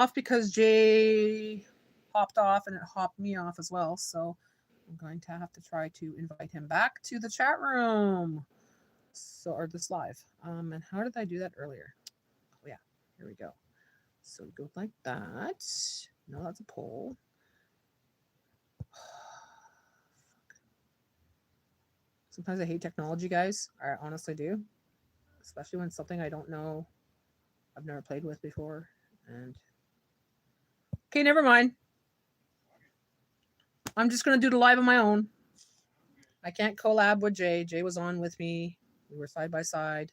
off because Jay hopped off and it hopped me off as well. So I'm going to have to try to invite him back to the chat room. So, or this live. And how did I do that earlier? Oh yeah, here we go. So we go like that. No, that's a poll. Sometimes I hate technology, guys. I honestly do. Especially when it's something I don't know, I've never played with before. And okay, never mind. I'm just gonna do the live on my own. I can't collab with Jay. Jay was on with me. We were side by side.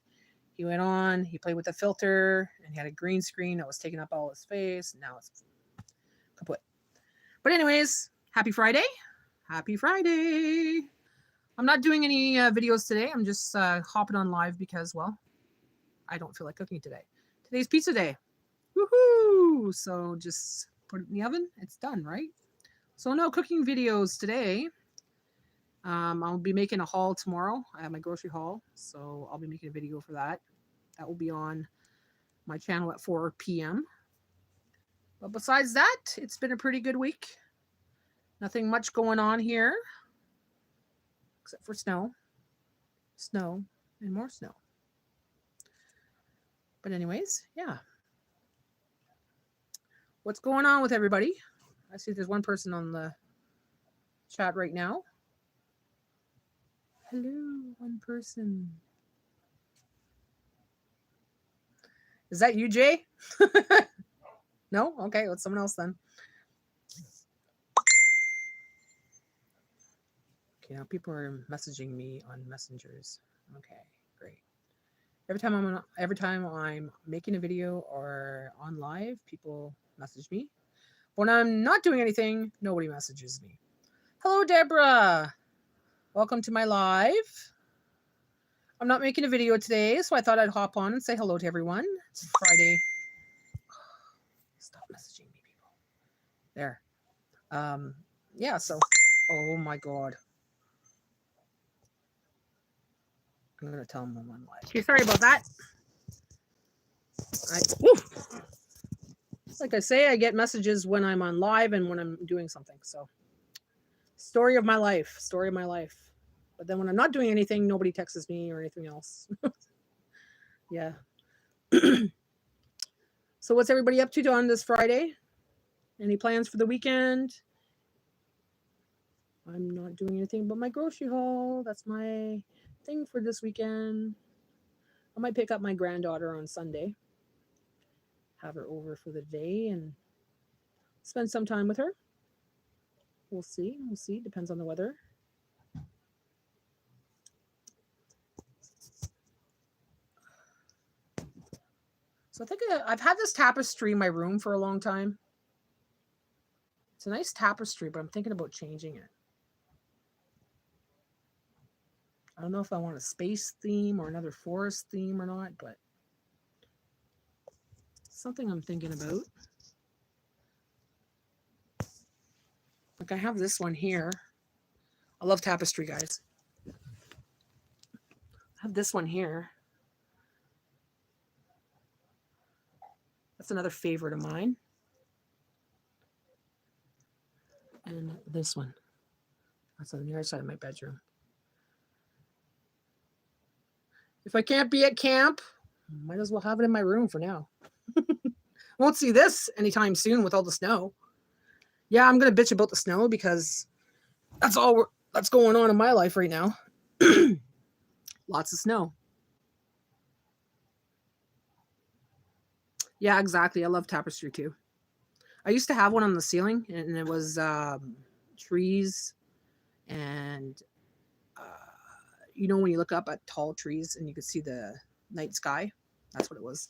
He went on, he played with the filter, and he had a green screen that was taking up all his space. Now it's kaput. But anyways, happy Friday. Happy Friday. I'm not doing any videos today. I'm just hopping on live because, well, I don't feel like cooking today. Today's pizza day. Woohoo! So just put it in the oven. It's done, right? So no cooking videos today. I'll be making a haul tomorrow. I have my grocery haul, so I'll be making a video for that. That will be on my channel at 4 p.m. But besides that, it's been a pretty good week. Nothing much going on here, except for snow, and more snow. But anyways, yeah. What's going on with everybody? I see there's one person on the chat right now. Hello, one person. Is that you, Jay? No? Okay, it's someone else then. Okay, now people are messaging me on messengers. Okay, great. Every time I'm making a video or on live, people message me. When I'm not doing anything, nobody messages me. Hello, Deborah. Welcome to my live. I'm not making a video today, so I thought I'd hop on and say hello to everyone. It's Friday. Stop messaging me, people. There. Yeah, so, oh my God. I'm going to tell them I'm on live. Okay, sorry about that. Like I say, I get messages when I'm on live and when I'm doing something. So, story of my life. But then when I'm not doing anything, nobody texts me or anything else. Yeah. So what's everybody up to on this Friday? Any plans for the weekend? I'm not doing anything but my grocery haul. That's my thing for this weekend. I might pick up my granddaughter on Sunday. Have her over for the day and spend some time with her. We'll see. Depends on the weather. So I think I've had this tapestry in my room for a long time. It's a nice tapestry, but I'm thinking about changing it. I don't know if I want a space theme or another forest theme or not, but it's something I'm thinking about. Like I have this one here. I love tapestry, guys. I have this one here. That's another favorite of mine. And this one. That's on the other side of my bedroom. If I can't be at camp, might as well have it in my room for now. Won't see this anytime soon with all the snow. Yeah, I'm going to bitch about the snow because that's all that's going on in my life right now. Lots of snow. Yeah, exactly. I love tapestry too. I used to have one on the ceiling, and it was trees and you know when you look up at tall trees and you could see the night sky? That's what it was.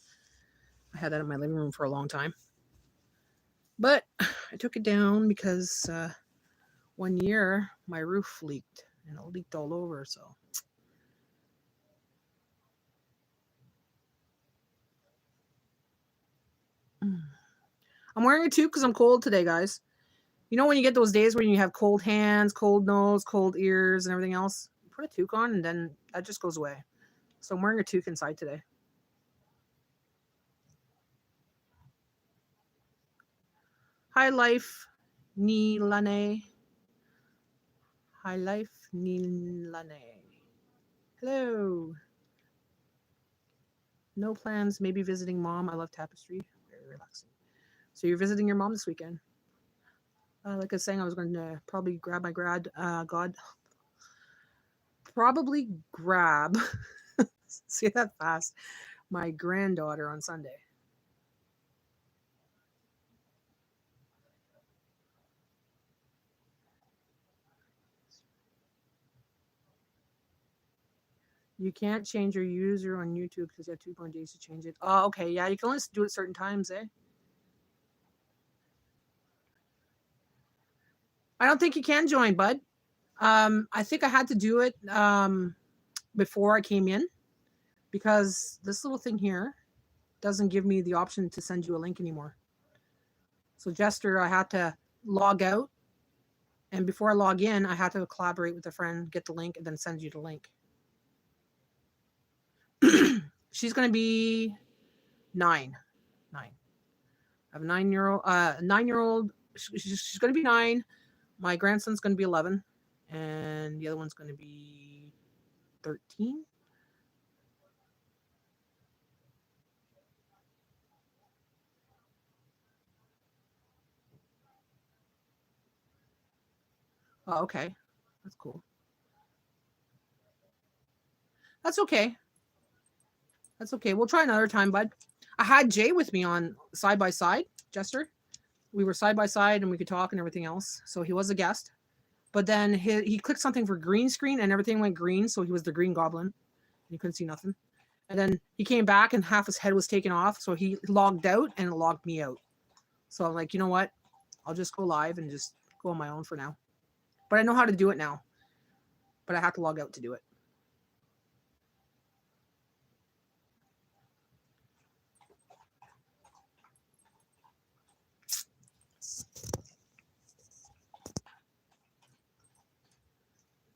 I had that in my living room for a long time. But I took it down because one year my roof leaked and it leaked all over, so. I'm wearing a toque because I'm cold today, guys. You know when you get those days when you have cold hands, cold nose, cold ears, and everything else? You put a toque on and then that just goes away. So I'm wearing a toque inside today. Hi, Life Nilane. Hi, Life Nilane. Hello. No plans. Maybe visiting mom. I love tapestry. Very relaxing. So you're visiting your mom this weekend. Like I was saying, I was going to probably grab my probably grab, say that fast, my granddaughter on Sunday. You can't change your user on YouTube because you have 2 more days to change it. Oh, okay. Yeah, you can only do it certain times, eh? I don't think you can join, bud. I think I had to do it before I came in because this little thing here doesn't give me the option to send you a link anymore. So Jester, I had to log out, and before I log in, I had to collaborate with a friend, get the link, and then send you the link. She's going to be 9. I have a 9-year-old. 9-year-old. She's going to be 9. My grandson's going to be 11, and the other one's going to be 13. Oh, okay. That's cool. That's okay. That's okay. We'll try another time, bud. I had Jay with me on side by side, Jester. We were side by side and we could talk and everything else. So he was a guest. But then he clicked something for green screen and everything went green. So he was the green goblin. You couldn't see nothing. And then he came back and half his head was taken off. So he logged out and it logged me out. So I'm like, you know what? I'll just go live and just go on my own for now. But I know how to do it now. But I have to log out to do it.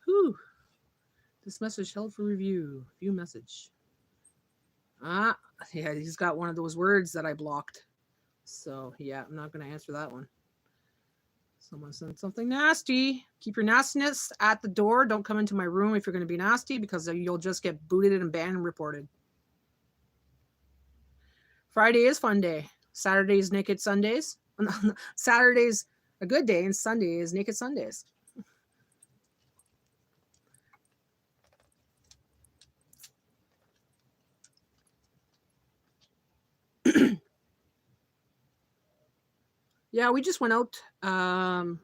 Whew. This message held for review. View message. Ah, yeah, he's got one of those words that I blocked. So, yeah, I'm not going to answer that one. Someone sent something nasty. Keep your nastiness at the door. Don't come into my room if you're going to be nasty because you'll just get booted and banned and reported. Friday is fun day. Saturday is naked Sundays. Saturday's a good day and Sunday is naked Sundays. Yeah, we just went out and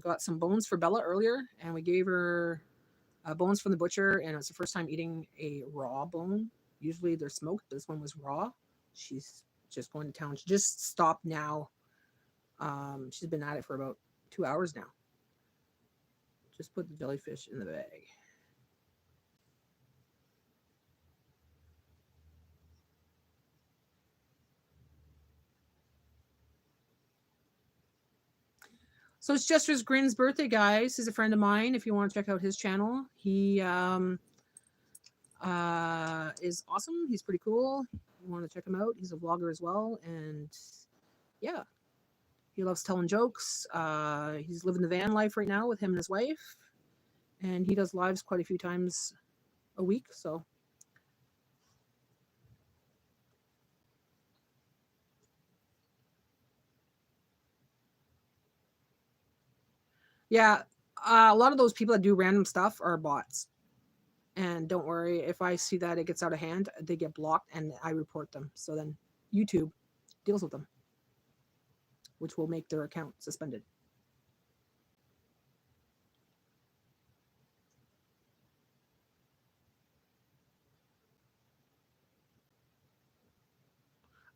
got some bones for Bella earlier, and we gave her bones from the butcher, and it was the first time eating a raw bone. Usually they're smoked, but this one was raw. She's just going to town. She just stopped now. She's been at it for about 2 hours now. Just put the jellyfish in the bag. So it's Jester's Grin's birthday, guys. He's a friend of mine. If you want to check out his channel, he is awesome. He's pretty cool. You want to check him out. He's a vlogger as well. And yeah, he loves telling jokes. He's living the van life right now with him and his wife. And he does lives quite a few times a week. So yeah, a lot of those people that do random stuff are bots. And don't worry, if I see that it gets out of hand, they get blocked and I report them. So then YouTube deals with them, which will make their account suspended.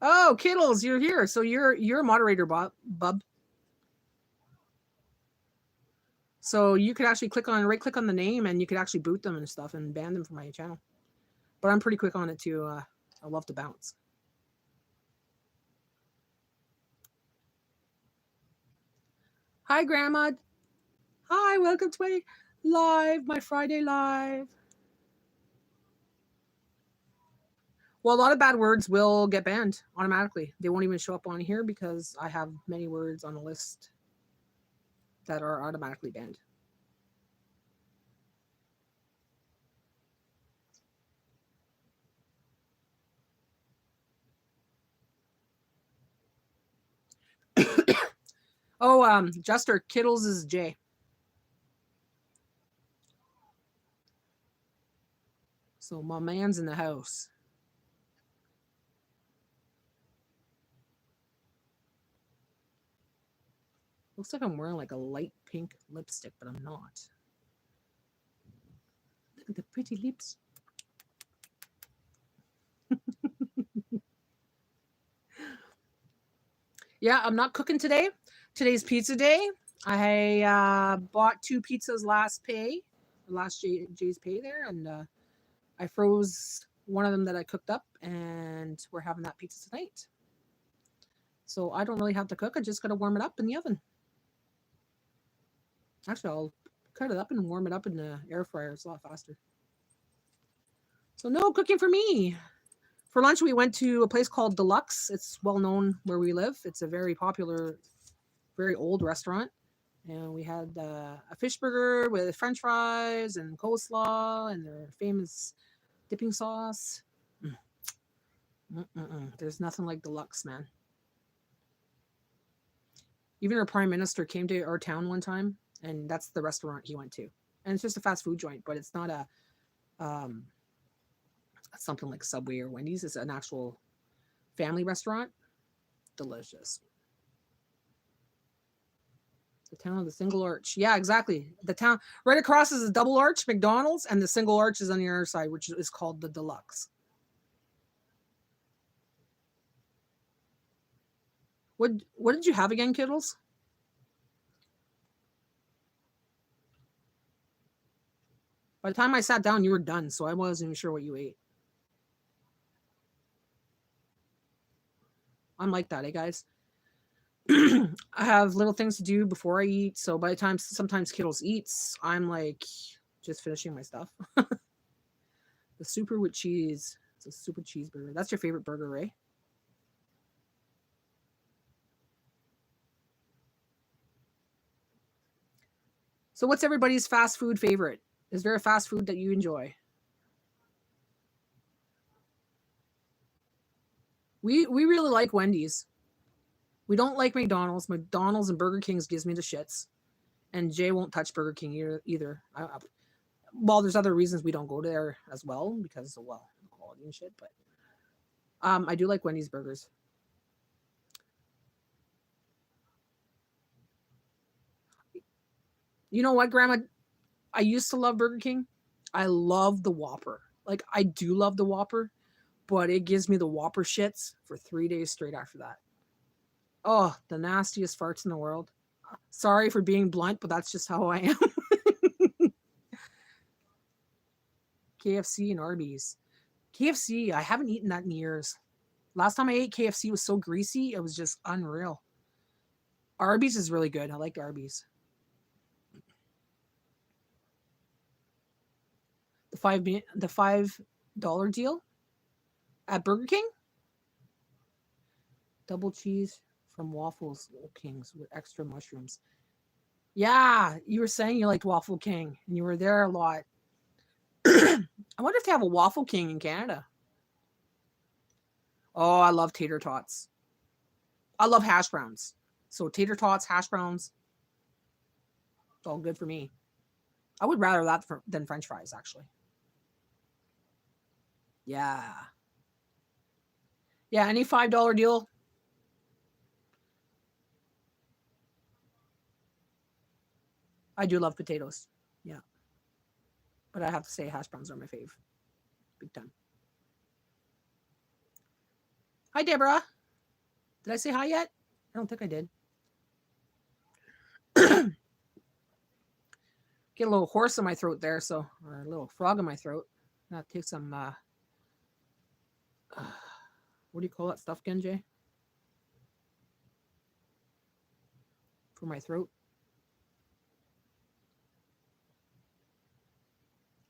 Oh, Kittles, you're here. So you're a moderator, Bub. So you could actually right click on the name and you could actually boot them and stuff and ban them from my channel. But I'm pretty quick on it too. I love to bounce. Hi, Grandma. Hi, welcome to my live, my Friday live. Well, a lot of bad words will get banned automatically. They won't even show up on here because I have many words on the list that are automatically banned. Oh, Jester, Kittles is J. So my man's in the house. Looks like I'm wearing like a light pink lipstick, but I'm not. Look at the pretty lips. Yeah, I'm not cooking today. Today's pizza day. I bought 2 pizzas last Jay's pay there, and I froze one of them that I cooked up, and we're having that pizza tonight. So I don't really have to cook. I just got to warm it up in the oven. Actually, I'll cut it up and warm it up in the air fryer. It's a lot faster. So no cooking for me. For lunch, we went to a place called Deluxe. It's well known where we live. It's a very popular, very old restaurant. And we had a fish burger with French fries and coleslaw and their famous dipping sauce. There's nothing like Deluxe, man. Even our prime minister came to our town one time, and that's the restaurant he went to. And it's just a fast food joint, but it's not a something like Subway or Wendy's. It's an actual family restaurant. Delicious. The town of the single arch. Yeah, exactly. The town right across is a double arch McDonald's, and the single arch is on the other side, which is called the Deluxe. What did you have again, Kittles? By the time I sat down, you were done, so I wasn't even sure what you ate. I'm like that, eh, guys? I have little things to do before I eat, so by the time sometimes Kittles eats, I'm like just finishing my stuff. The super with cheese. It's a super cheeseburger. That's your favorite burger, right? So what's everybody's fast food favorite? Is there a fast food that you enjoy? We really like Wendy's. We don't like McDonald's. McDonald's and Burger King's gives me the shits. And Jay won't touch Burger King either. Well, there's other reasons we don't go there as well because of, well, quality and shit. But I do like Wendy's burgers. You know what, Grandma? I used to love Burger King. I love the Whopper. Like I do love the Whopper, but it gives me the Whopper shits for 3 days straight after that. Oh, the nastiest farts in the world. Sorry for being blunt, but that's just how I am. KFC and Arby's. KFC, I haven't eaten that in years. Last time I ate KFC was so greasy, it was just unreal. Arby's is really good. I like Arby's. The $5 deal at Burger King, double cheese from Waffles Kings with extra mushrooms. Yeah, you were saying you liked Waffle King and you were there a lot. I wonder if they have a Waffle King in Canada. Oh, I love tater tots. I love hash browns. So tater tots, hash browns, it's all good for me. I would rather that than French fries, actually. Yeah. Yeah, any $5 deal. I do love potatoes. Yeah. But I have to say hash browns are my fave. Big time. Hi, Deborah. Did I say hi yet? I don't think I did. Get a little horse in my throat there, so or a little frog in my throat. Now take some what do you call that stuff, Genjay? For my throat.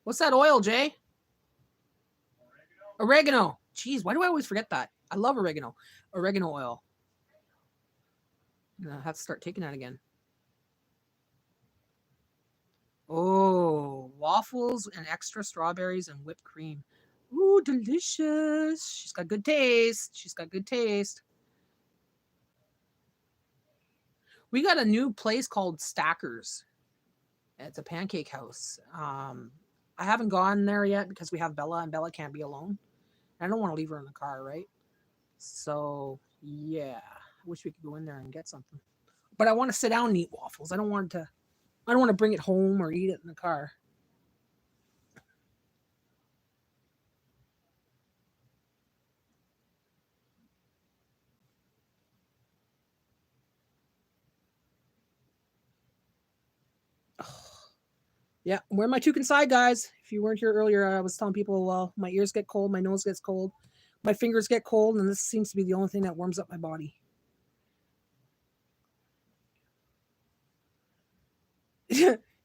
What's that oil, Jay? Oregano. Jeez, why do I always forget that? I love oregano. Oregano oil. I have to start taking that again. Oh, waffles and extra strawberries and whipped cream. Ooh, delicious. She's got good taste. She's got good taste. We got a new place called Stackers. It's a pancake house. I haven't gone there yet because we have Bella and Bella can't be alone. I don't want to leave her in the car, right? So, yeah. I wish we could go in there and get something. But I want to sit down and eat waffles. I don't want to bring it home or eat it in the car. Yeah, I'm wearing my toucan side, guys. If you weren't here earlier, I was telling people, well, my ears get cold, my nose gets cold, my fingers get cold, and this seems to be the only thing that warms up my body.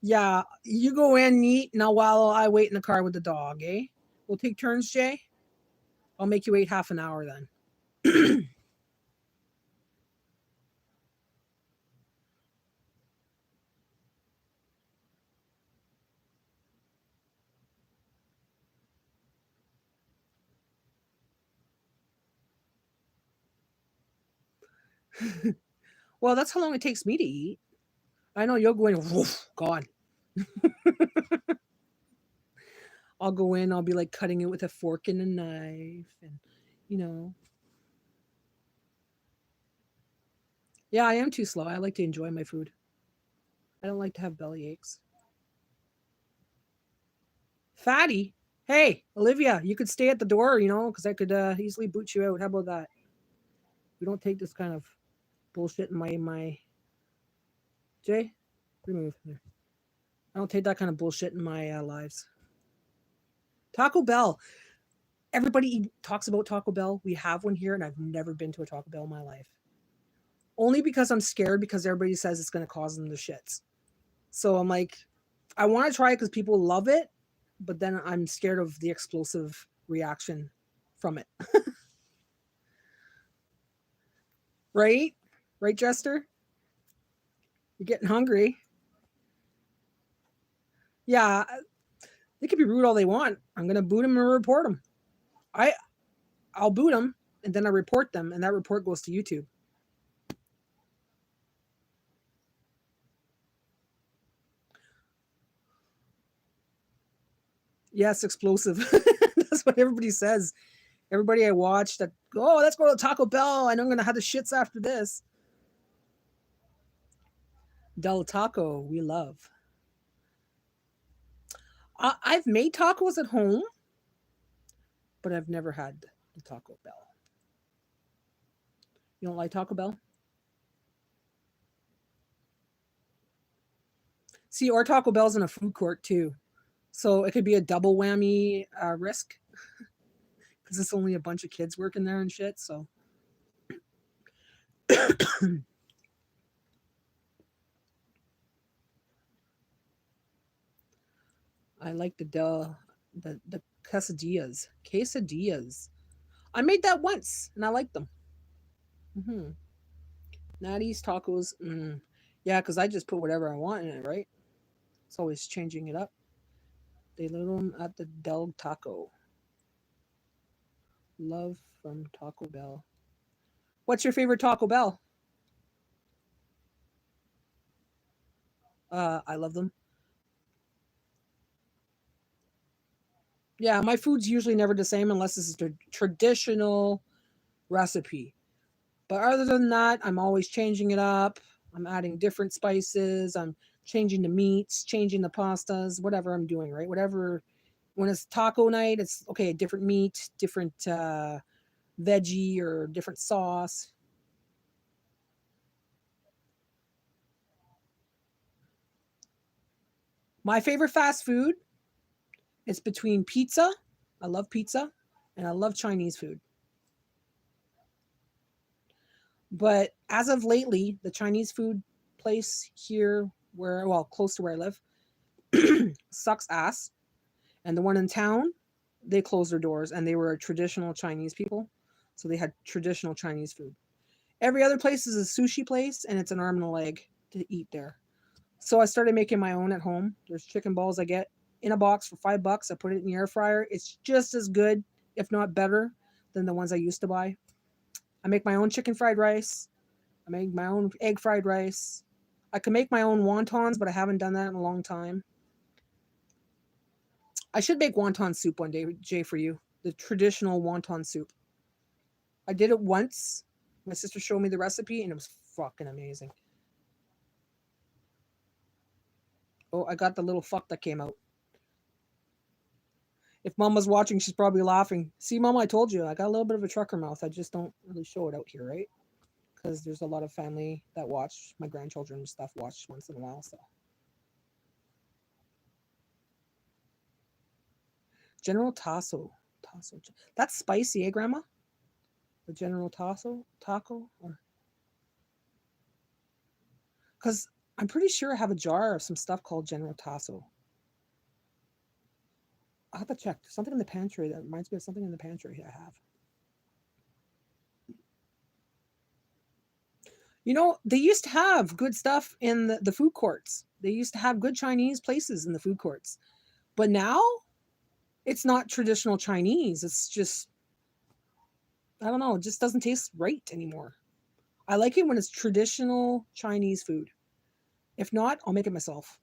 Yeah, you go in, eat, now while I wait in the car with the dog, eh? We'll take turns, Jay. I'll make you wait half an hour then. Well, that's how long it takes me to eat. I know you'll go in, woof, gone. I'll go in, I'll be like cutting it with a fork and a knife, and you know. Yeah, I am too slow. I like to enjoy my food. I don't like to have belly aches. Fatty. Hey, Olivia, you could stay at the door, because I could easily boot you out. How about that? We don't take this kind of bullshit in my Jay. Remove there. I don't take that kind of bullshit in my lives. Taco Bell. Everybody talks about Taco Bell. We have one here, and I've never been to a Taco Bell in my life. Only because I'm scared because everybody says it's going to cause them the shits. So I'm like, I want to try it because people love it, but then I'm scared of the explosive reaction from it. Right? Right, Jester? You're getting hungry. Yeah, they could be rude all they want. I'm gonna boot them and report them. I I'll boot them and then I report them, and that report goes to YouTube. Yes, explosive. That's what everybody says. Everybody I watch that, oh, let's go to Taco Bell. I know I'm gonna have the shits after this. Del Taco, we love. I've made tacos at home, but I've never had the Taco Bell. You don't like Taco Bell? See, our Taco Bell's in a food court too, so it could be a double whammy risk because it's only a bunch of kids working there and shit. So I like the quesadillas. Quesadillas. I made that once and I liked them. Mm-hmm. Natty's tacos. Yeah, because I just put whatever I want in it, right? It's always changing it up. They little them at the Del Taco. Love from Taco Bell. What's your favorite Taco Bell? I love them. Yeah, my food's usually never the same unless it's a traditional recipe. But other than that, I'm always changing it up. I'm adding different spices. I'm changing the meats, changing the pastas, whatever I'm doing, right? Whatever. When it's taco night, it's okay, different meat, different veggie, or different sauce. My favorite fast food is between pizza. I love pizza, and I love Chinese food. But as of lately, the Chinese food place here, close to where I live, sucks ass. And the one in town, they closed their doors, and they were traditional Chinese people. So they had traditional Chinese food. Every other place is a sushi place, and it's an arm and a leg to eat there. So I started making my own at home. There's chicken balls I get in a box for $5. I put it in the air fryer. It's just as good, if not better, than the ones I used to buy. I make my own chicken fried rice. I make my own egg fried rice. I can make my own wontons, but I haven't done that in a long time. I should make wonton soup one day, Jay, for you. The traditional wonton soup. I did it once. My sister showed me the recipe, and it was fucking amazing. Oh, I got the little fuck that came out. If Mom was watching, she's probably laughing. See, Mom, I told you, I got a little bit of a trucker mouth. I just don't really show it out here, right? Because there's a lot of family that watch. My grandchildren and stuff watch once in a while, so. General Tasso. That's spicy, eh, Grandma? The General taco? Because I'm pretty sure I have a jar of some stuff called General Tasso. I'll have to check. There's something in the pantry that reminds me of something in the pantry I have. You know, they used to have good stuff in the food courts. They used to have good Chinese places in the food courts. But now, it's not traditional Chinese. It's just, I don't know, it just doesn't taste right anymore. I like it when it's traditional Chinese food. If not, I'll make it myself.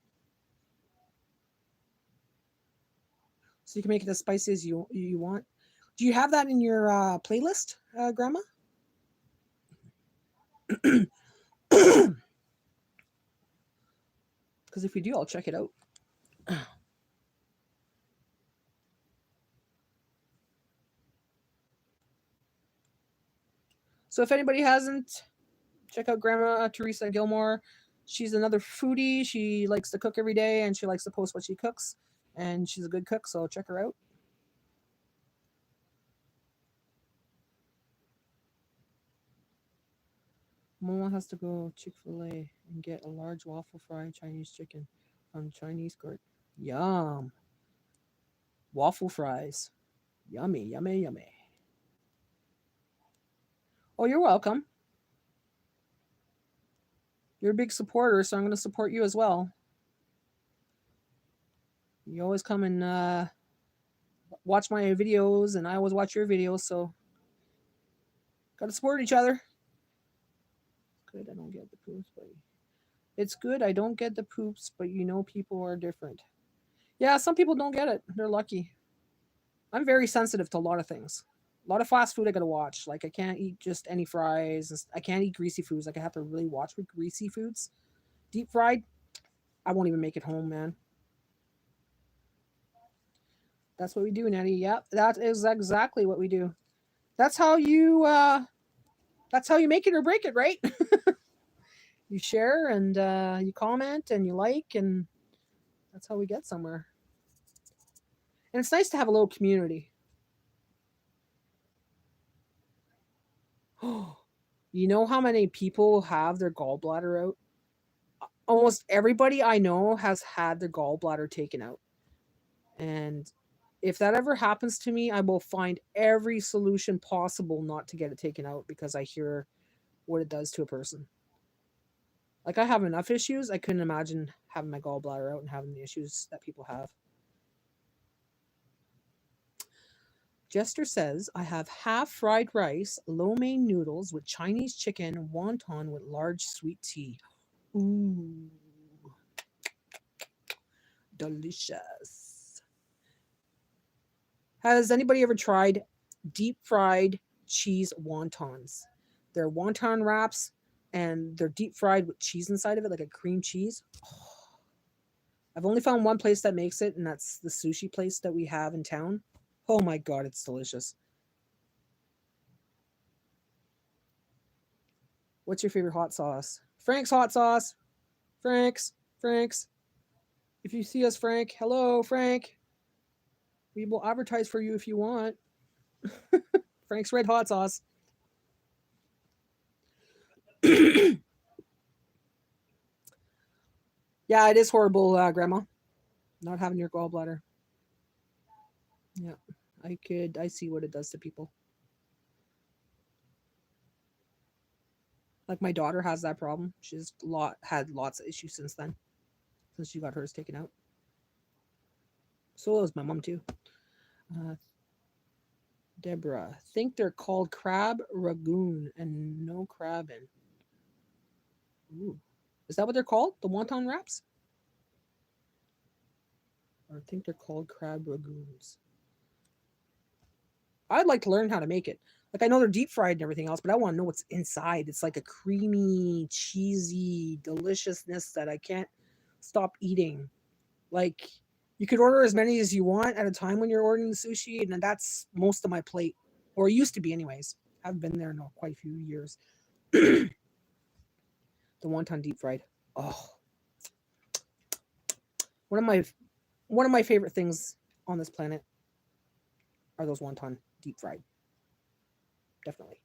So you can make it as spicy as you want. Do you have that in your playlist, Grandma? Because if you do, I'll check it out. So if anybody hasn't, check out Grandma Teresa Gilmore. She's another foodie. She likes to cook every day, and she likes to post what she cooks. And she's a good cook, so check her out. Mama has to go Chick-fil-A and get a large waffle fry Chinese chicken from Chinese court. Yum. Waffle fries. Yummy, yummy, yummy. Oh, you're welcome. You're a big supporter, so I'm going to support you as well. You always come and watch my videos, and I always watch your videos, so got to support each other. Good, I don't get the poops, but it's good. I don't get the poops, but you know people are different. Yeah, some people don't get it. They're lucky. I'm very sensitive to a lot of things. A lot of fast food I gotta watch. Like I can't eat just any fries. I can't eat greasy foods. Like I have to really watch with greasy foods. Deep fried, I won't even make it home, man. That's what we do, Natty. Yep, that is exactly what we do. That's how you. That's how you make it or break it, right? You share and you comment and you like, and that's how we get somewhere. And it's nice to have a little community. You know how many people have their gallbladder out? Almost everybody I know has had their gallbladder taken out. And if that ever happens to me, I will find every solution possible not to get it taken out because I hear what it does to a person. Like I have enough issues, I couldn't imagine having my gallbladder out and having the issues that people have. Jester says, I have half fried rice, lo mein noodles with Chinese chicken, wonton with large sweet tea. Ooh. Delicious. Has anybody ever tried deep fried cheese wontons? They're wonton wraps and they're deep fried with cheese inside of it, like a cream cheese. Oh. I've only found one place that makes it, and that's the sushi place that we have in town. Oh my god, it's delicious. What's your favorite hot sauce? Frank's hot sauce. Frank's. If you see us, Frank, hello, Frank. We will advertise for you if you want. Frank's red hot sauce. Yeah, it is horrible, Grandma. Not having your gallbladder. Yeah, I see what it does to people. Like my daughter has that problem. She's had lots of issues since then, since she got hers taken out. So was my mom too. Uh, Deborah, think they're called crab ragoon and no crabbing. Ooh, is that what they're called? The wonton wraps? Or I think they're called crab ragoons. I'd like to learn how to make it. Like I know they're deep fried and everything else, but I want to know what's inside. It's like a creamy, cheesy deliciousness that I can't stop eating. Like you could order as many as you want at a time when you're ordering the sushi, and that's most of my plate, or it used to be, anyways. I've been there now quite a few years. The wonton deep fried. Oh, one of my one of my favorite things on this planet are those wonton deep fried. Definitely.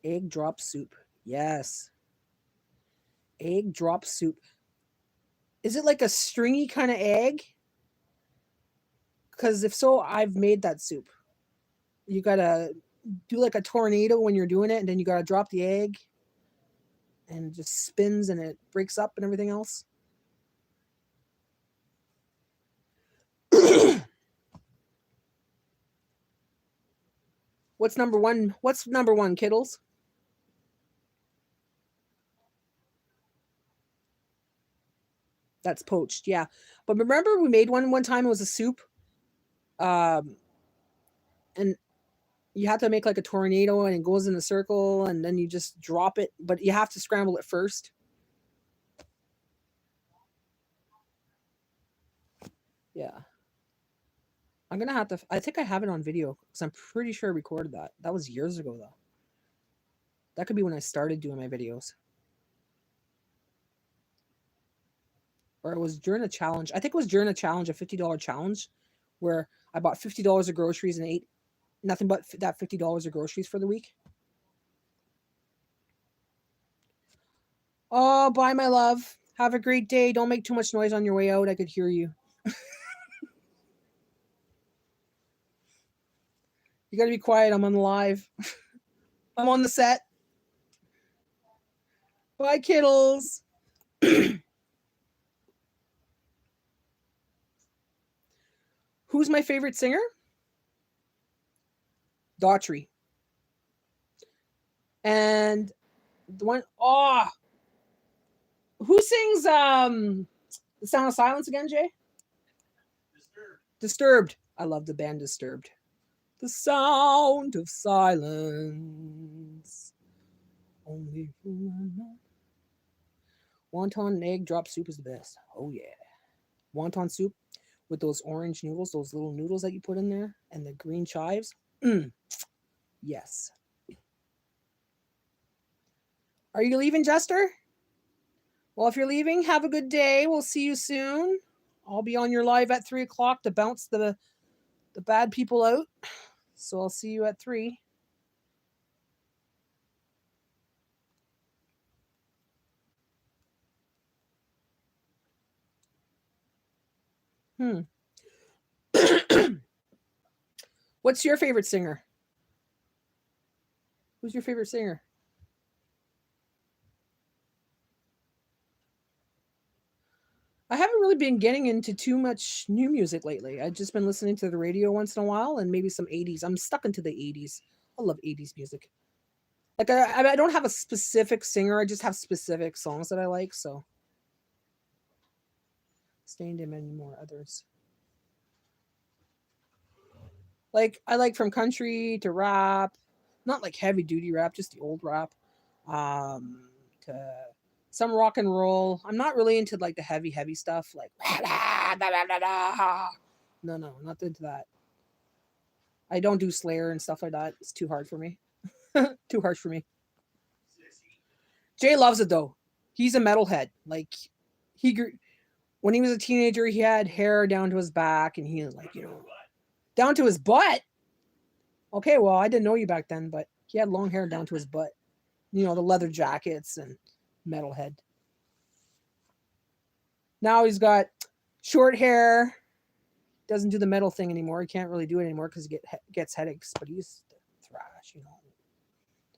Egg drop soup. Yes. Egg drop soup. Is it like a stringy kind of egg? Because if so, I've made that soup. You gotta do like a tornado when you're doing it, and then you gotta drop the egg, and it just spins and it breaks up and everything else. What's number one? What's number one, Kiddles? That's poached, yeah. But remember, we made one time. It was a soup, um, and you have to make like a tornado, and it goes in a circle, and then you just drop it. But you have to scramble it first. Yeah, I'm gonna have to. I think I have it on video because I'm pretty sure I recorded that. That was years ago, though. That could be when I started doing my videos, or it was during a challenge. I think it was during a challenge, a $50 challenge, where I bought $50 of groceries and ate nothing but that $50 of groceries for the week. Oh, bye, my love. Have a great day. Don't make too much noise on your way out. I could hear you. You got to be quiet. I'm on the live. I'm on the set. Bye, kiddles. Who's my favorite singer? Daughtry. And the one, oh, who sings The Sound of Silence again, Jay? Disturbed. I love the band Disturbed. The sound of silence. Only wonton and egg drop soup is the best. Oh yeah. Wonton soup with those orange noodles, those little noodles that you put in there, and the green chives. Yes. Are you leaving, Jester? Well, if you're leaving, have a good day. We'll see you soon. I'll be on your live at 3:00 to bounce the bad people out. So I'll see you at 3. What's your favorite singer? Who's your favorite singer? I haven't really been getting into too much new music lately. I've just been listening to the radio once in a while and maybe some 80s. I'm stuck into the 80s. I love 80s music. Like I don't have a specific singer. I just have specific songs that I like. So staying in many more others. Like I like from country to rap, not like heavy duty rap, just the old rap. To some rock and roll. I'm not really into like the heavy stuff like no, not into that. I don't do Slayer and stuff like that. It's too hard for me. Too harsh for me. Jay loves it though. He's a metalhead. Like he grew when he was a teenager, he had hair down to his back, and he was like, down to his butt. Okay, well, I didn't know you back then, but he had long hair down to his butt. The leather jackets and metalhead. Now he's got short hair doesn't do the metal thing anymore. He can't really do it anymore because he gets headaches. But he used to thrash,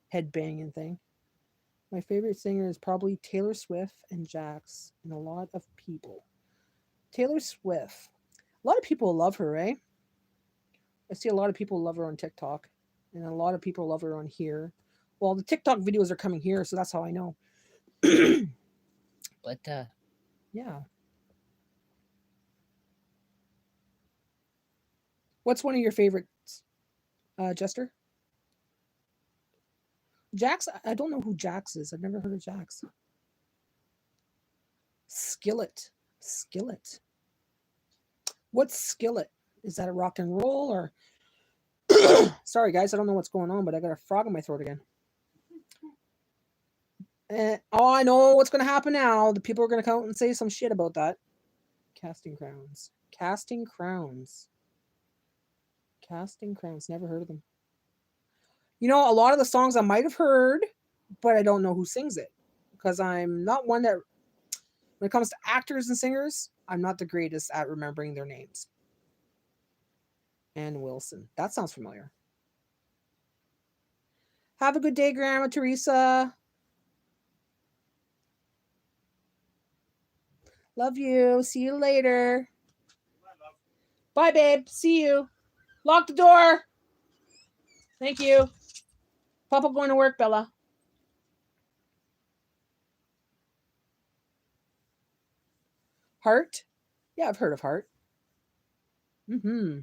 head banging thing. My favorite singer is probably Taylor Swift and Jax, and a lot of people. Taylor Swift. A lot of people love her, eh? I see a lot of people love her on TikTok, and a lot of people love her on here. Well, the TikTok videos are coming here, so that's how I know. But yeah. What's one of your favorites, Jester? Jax? I don't know who Jax is. I've never heard of Jax. Skillet. Skillet. What's Skillet? Is that a rock and roll or... Sorry, guys. I don't know what's going on, but I got a frog in my throat again. Oh, I know what's going to happen now. The people are going to come out and say some shit about that. Casting Crowns. Casting Crowns. Casting Crowns. Never heard of them. A lot of the songs I might have heard, but I don't know who sings it. Because I'm not one that... When it comes to actors and singers, I'm not the greatest at remembering their names. Ann Wilson. That sounds familiar. Have a good day, Grandma Teresa. Love you. See you later. Bye, babe. See you. Lock the door. Thank you. Papa going to work, Bella. Heart? Yeah, I've heard of Heart. Mm-hmm.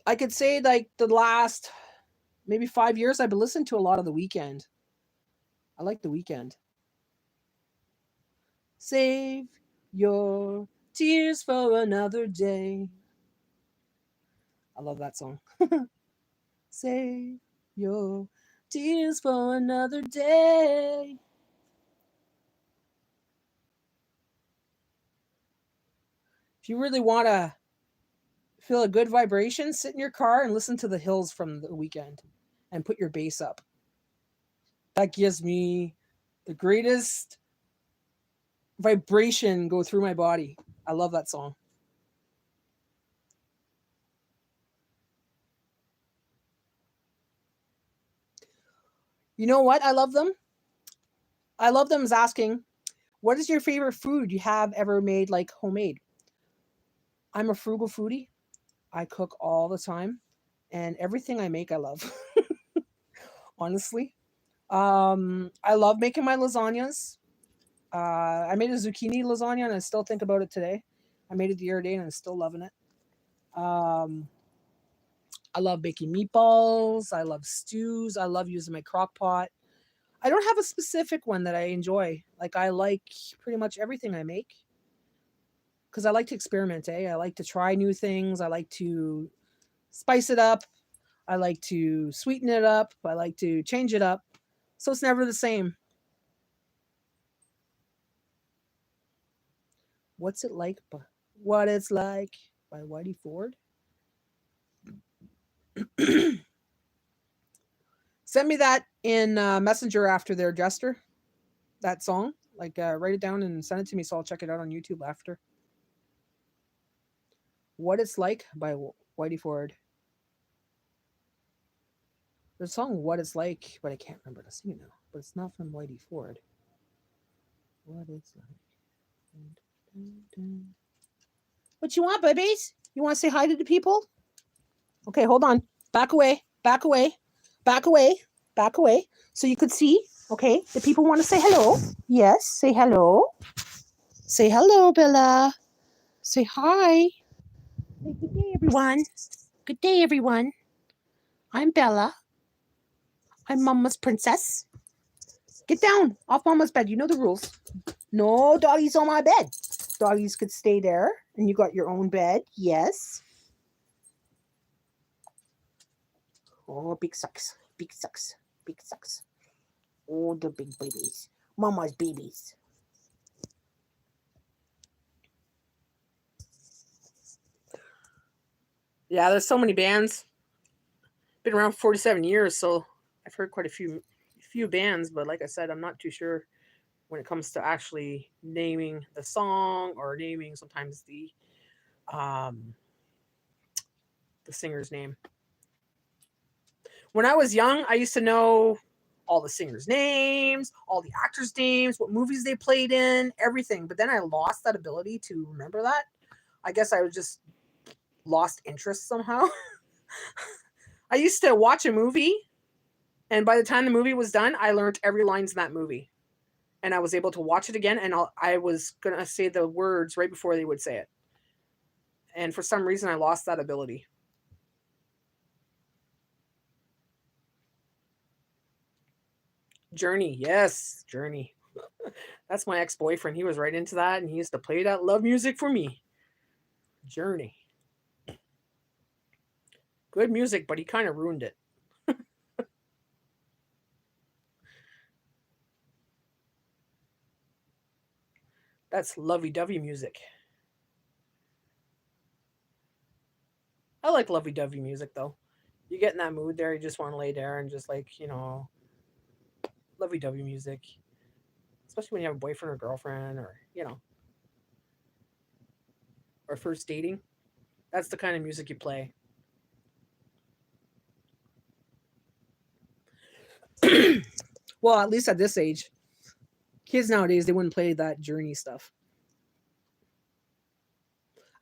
I could say like the last maybe 5 years I've been listening to a lot of The Weeknd. I like The Weeknd. Save your tears for another day. I love that song. Save your tears for another day. If you really want to feel a good vibration, sit in your car and listen to The Hills from The Weeknd and put your bass up. That gives me the greatest vibration go through my body. I love that song. You know what? I love them. I love them as asking, what is your favorite food you have ever made, like homemade? I'm a frugal foodie. I cook all the time, and everything I make, I love. Honestly, I love making my lasagnas. I made a zucchini lasagna, and I still think about it today. I made it the other day, and I'm still loving it. I love baking meatballs. I love stews. I love using my crock pot. I don't have a specific one that I enjoy. Like, I like pretty much everything I make because I like to experiment, eh? I like to try new things. I like to spice it up. I like to sweeten it up. I like to change it up. So it's never the same. What's It Like? What It's Like by Whitey Ford. Send me that in Messenger after their Jester. That song. Like, write it down and send it to me so I'll check it out on YouTube after. What It's Like by Whitey Ford. There's a song What It's Like, but I can't remember the singer now. But it's not from Whitey Ford. What It's Like. What you want, babies? You want to say hi to the people? Okay, hold on. Back away. Back away. Back away. Back away. So you could see. Okay, the people want to say hello. Yes, say hello. Say hello, Bella. Say hi. Say good day, everyone. Good day, everyone. I'm Bella. I'm Mama's princess. Get down off Mama's bed. You know the rules. No doggies on my bed. Doggies could stay there, and you got your own bed. Yes. Oh, big sucks. Big sucks. Big sucks. Oh, the big babies. Mama's babies. Yeah, there's so many bands. Been around for 47 years, so I've heard quite a few bands, but like I said, I'm not too sure when it comes to actually naming the song or naming sometimes um the singer's name. When I was young, I used to know all the singers' names, all the actors' names, what movies they played in, everything. But then I lost that ability to remember that. I guess I was just lost interest somehow. I used to watch a movie, and by the time the movie was done, I learned every lines in that movie. And I was able to watch it again, and I was going to say the words right before they would say it. And for some reason, I lost that ability. Journey, yes, Journey. That's my ex-boyfriend. He was right into that, and he used to play that love music for me. Journey. Good music, but he kind of ruined it. That's lovey-dovey music. I like lovey-dovey music, though. You get in that mood there, you just want to lay there and just, like, lovey-dovey music. Especially when you have a boyfriend or girlfriend or, or first dating. That's the kind of music you play. Well, at least at this age. Kids nowadays, they wouldn't play that Journey stuff.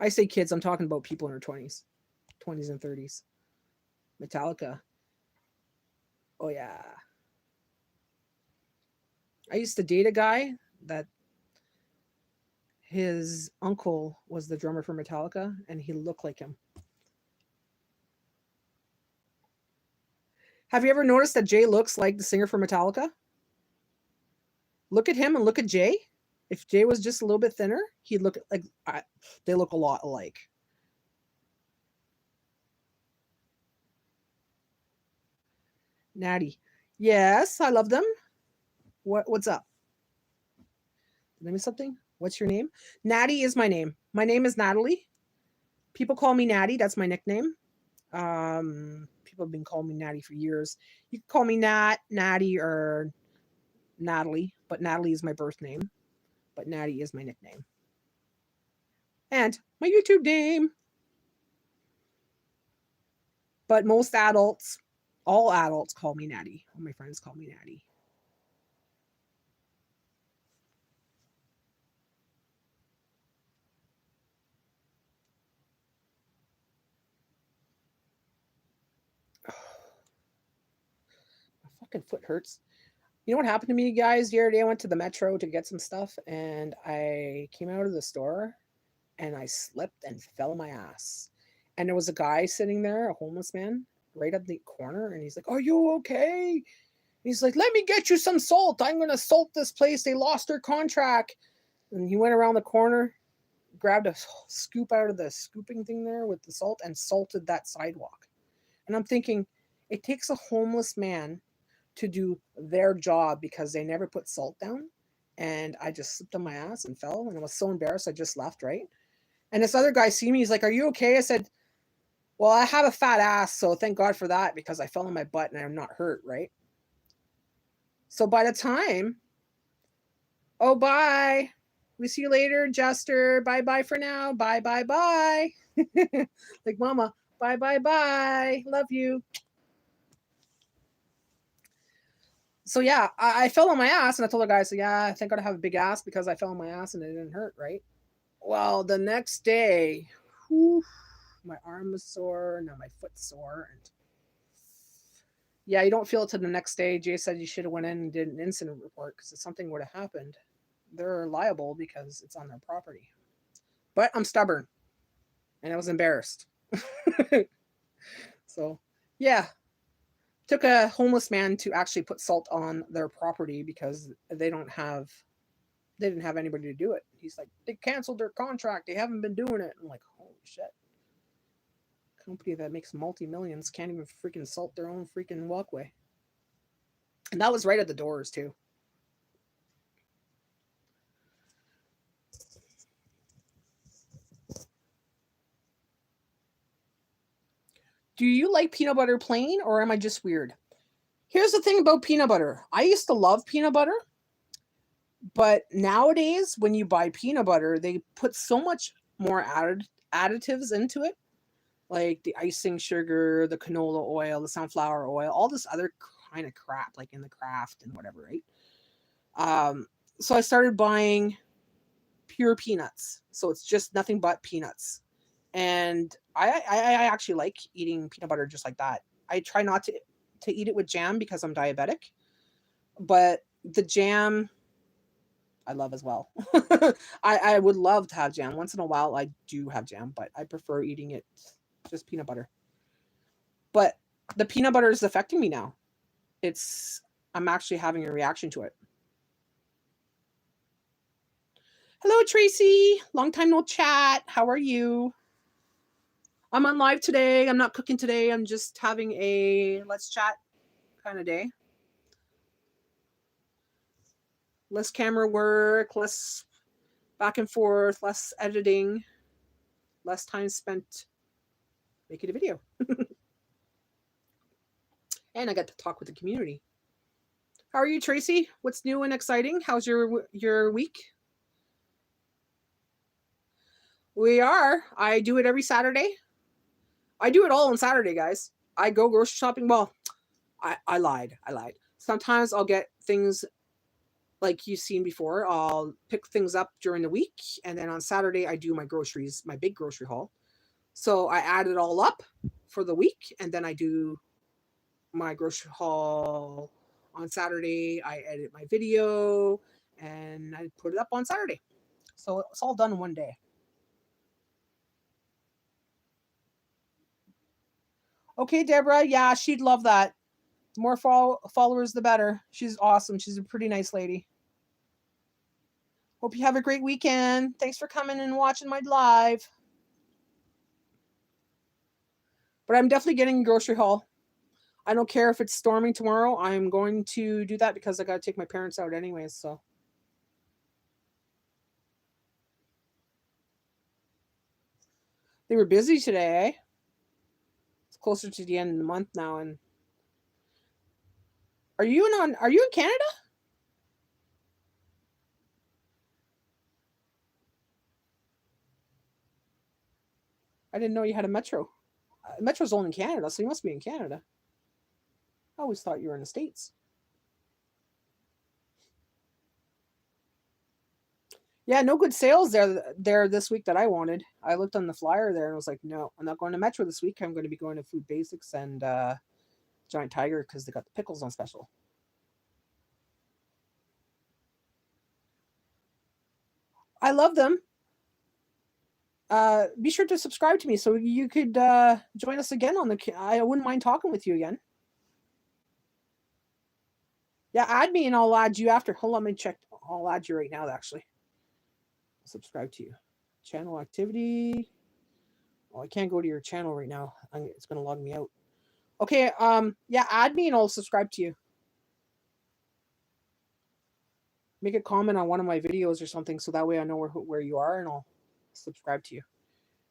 I say kids, I'm talking about people in their 20s and 30s. Metallica. Oh, yeah. I used to date a guy that his uncle was the drummer for Metallica, and he looked like him. Have you ever noticed that Jay looks like the singer for Metallica? Look at him and look at Jay. If Jay was just a little bit thinner, he'd look like they look a lot alike. Natty. Yes, I love them. What's up? Name me something. What's your name? Natty is my name. My name is Natalie. People call me Natty. That's my nickname. People have been calling me Natty for years. You can call me Nat, Natty, or Natalie, but Natalie is my birth name. But Natty is my nickname. And my YouTube name. But most adults, all adults call me Natty. All my friends call me Natty. My fucking foot hurts. You know what happened to me, guys? The other day I went to the Metro to get some stuff, and I came out of the store, and I slipped and fell on my ass. And there was a guy sitting there, a homeless man, right at the corner, and he's like, "Are you okay?" He's like, "Let me get you some salt. I'm gonna salt this place. They lost their contract." And he went around the corner, grabbed a scoop out of the scooping thing there with the salt, and salted that sidewalk. And I'm thinking, it takes a homeless man to do their job because they never put salt down. And I just slipped on my ass and fell, and I was so embarrassed I just left, right? And this other guy see me, he's like, "Are you okay?" I said, "Well, I have a fat ass, so thank God for that because I fell on my butt and I'm not hurt, right?" So by the time, "Oh, bye. We see you later, Jester. Bye bye for now. Bye bye bye." Like, mama, bye bye bye. Love you. So yeah, I fell on my ass, and I told the guy, "So yeah, I think I'd have a big ass because I fell on my ass and it didn't hurt, right?" Well, the next day, whew, my arm was sore, now my foot's sore, and yeah, you don't feel it till the next day. Jay said you should have went in and did an incident report because if something would have happened, they're liable because it's on their property. But I'm stubborn, and I was embarrassed. So yeah, took a homeless man to actually put salt on their property because they didn't have anybody to do it. He's like, "They canceled their contract. They haven't been doing it." I'm like, holy shit. Company that makes multi-millions can't even freaking salt their own freaking walkway. And that was right at the doors too. Do you like peanut butter plain or am I just weird? Here's here's the thing about peanut butter. I used to love peanut butter, but nowadays when you buy peanut butter, they put so much more additives into it, like the icing sugar, the canola oil, the sunflower oil, all this other kind of crap, like in the craft and whatever, right? So I started buying pure peanuts. So it's just nothing but peanuts. And I actually like eating peanut butter just like that. I try not to eat it with jam because I'm diabetic, but the jam I love as well. I would love to have jam. Once in a while I do have jam, but I prefer eating it just peanut butter. But the peanut butter is affecting me now. I'm actually having a reaction to it. Hello, Tracy. Long time no chat. How are you? I'm on live today. I'm not cooking today. I'm just having a let's chat kind of day. Less camera work, less back and forth, less editing, less time spent making a video. And I got to talk with the community. How are you, Tracy? What's new and exciting? How's your week? We are. I do it every Saturday. I do it all on Saturday, guys. I go grocery shopping. Well, I lied. Sometimes I'll get things like you've seen before. I'll pick things up during the week, and then on Saturday I do my groceries, my big grocery haul. So I add it all up for the week, and then I do my grocery haul on Saturday. I edit my video, and I put it up on Saturday. So it's all done in one day. Okay, Deborah. Yeah, she'd love that. The more followers, the better. She's awesome. She's a pretty nice lady. Hope you have a great weekend. Thanks for coming and watching my live. But I'm definitely getting a grocery haul. I don't care if it's storming tomorrow. I'm going to do that because I got to take my parents out anyways. So they were busy today. It's closer to the end of the month now. And are you in Canada? I didn't know you had a metro. Metro's only in Canada, so you must be in Canada. I always thought you were in the States. Yeah, no good sales there this week that I wanted. I looked on the flyer there and was like, no, I'm not going to Metro this week. I'm going to be going to Food Basics and Giant Tiger because they got the pickles on special. I love them. Be sure to subscribe to me so you could join us again on the. I wouldn't mind talking with you again. Yeah, add me and I'll add you after. Hold on, let me check. I'll add you right now. Actually, I'll subscribe to you. Channel activity. Oh, I can't go to your channel right now. It's gonna log me out. Okay. Yeah, add me and I'll subscribe to you. Make a comment on one of my videos or something so that way I know where you are and I'll subscribe to you.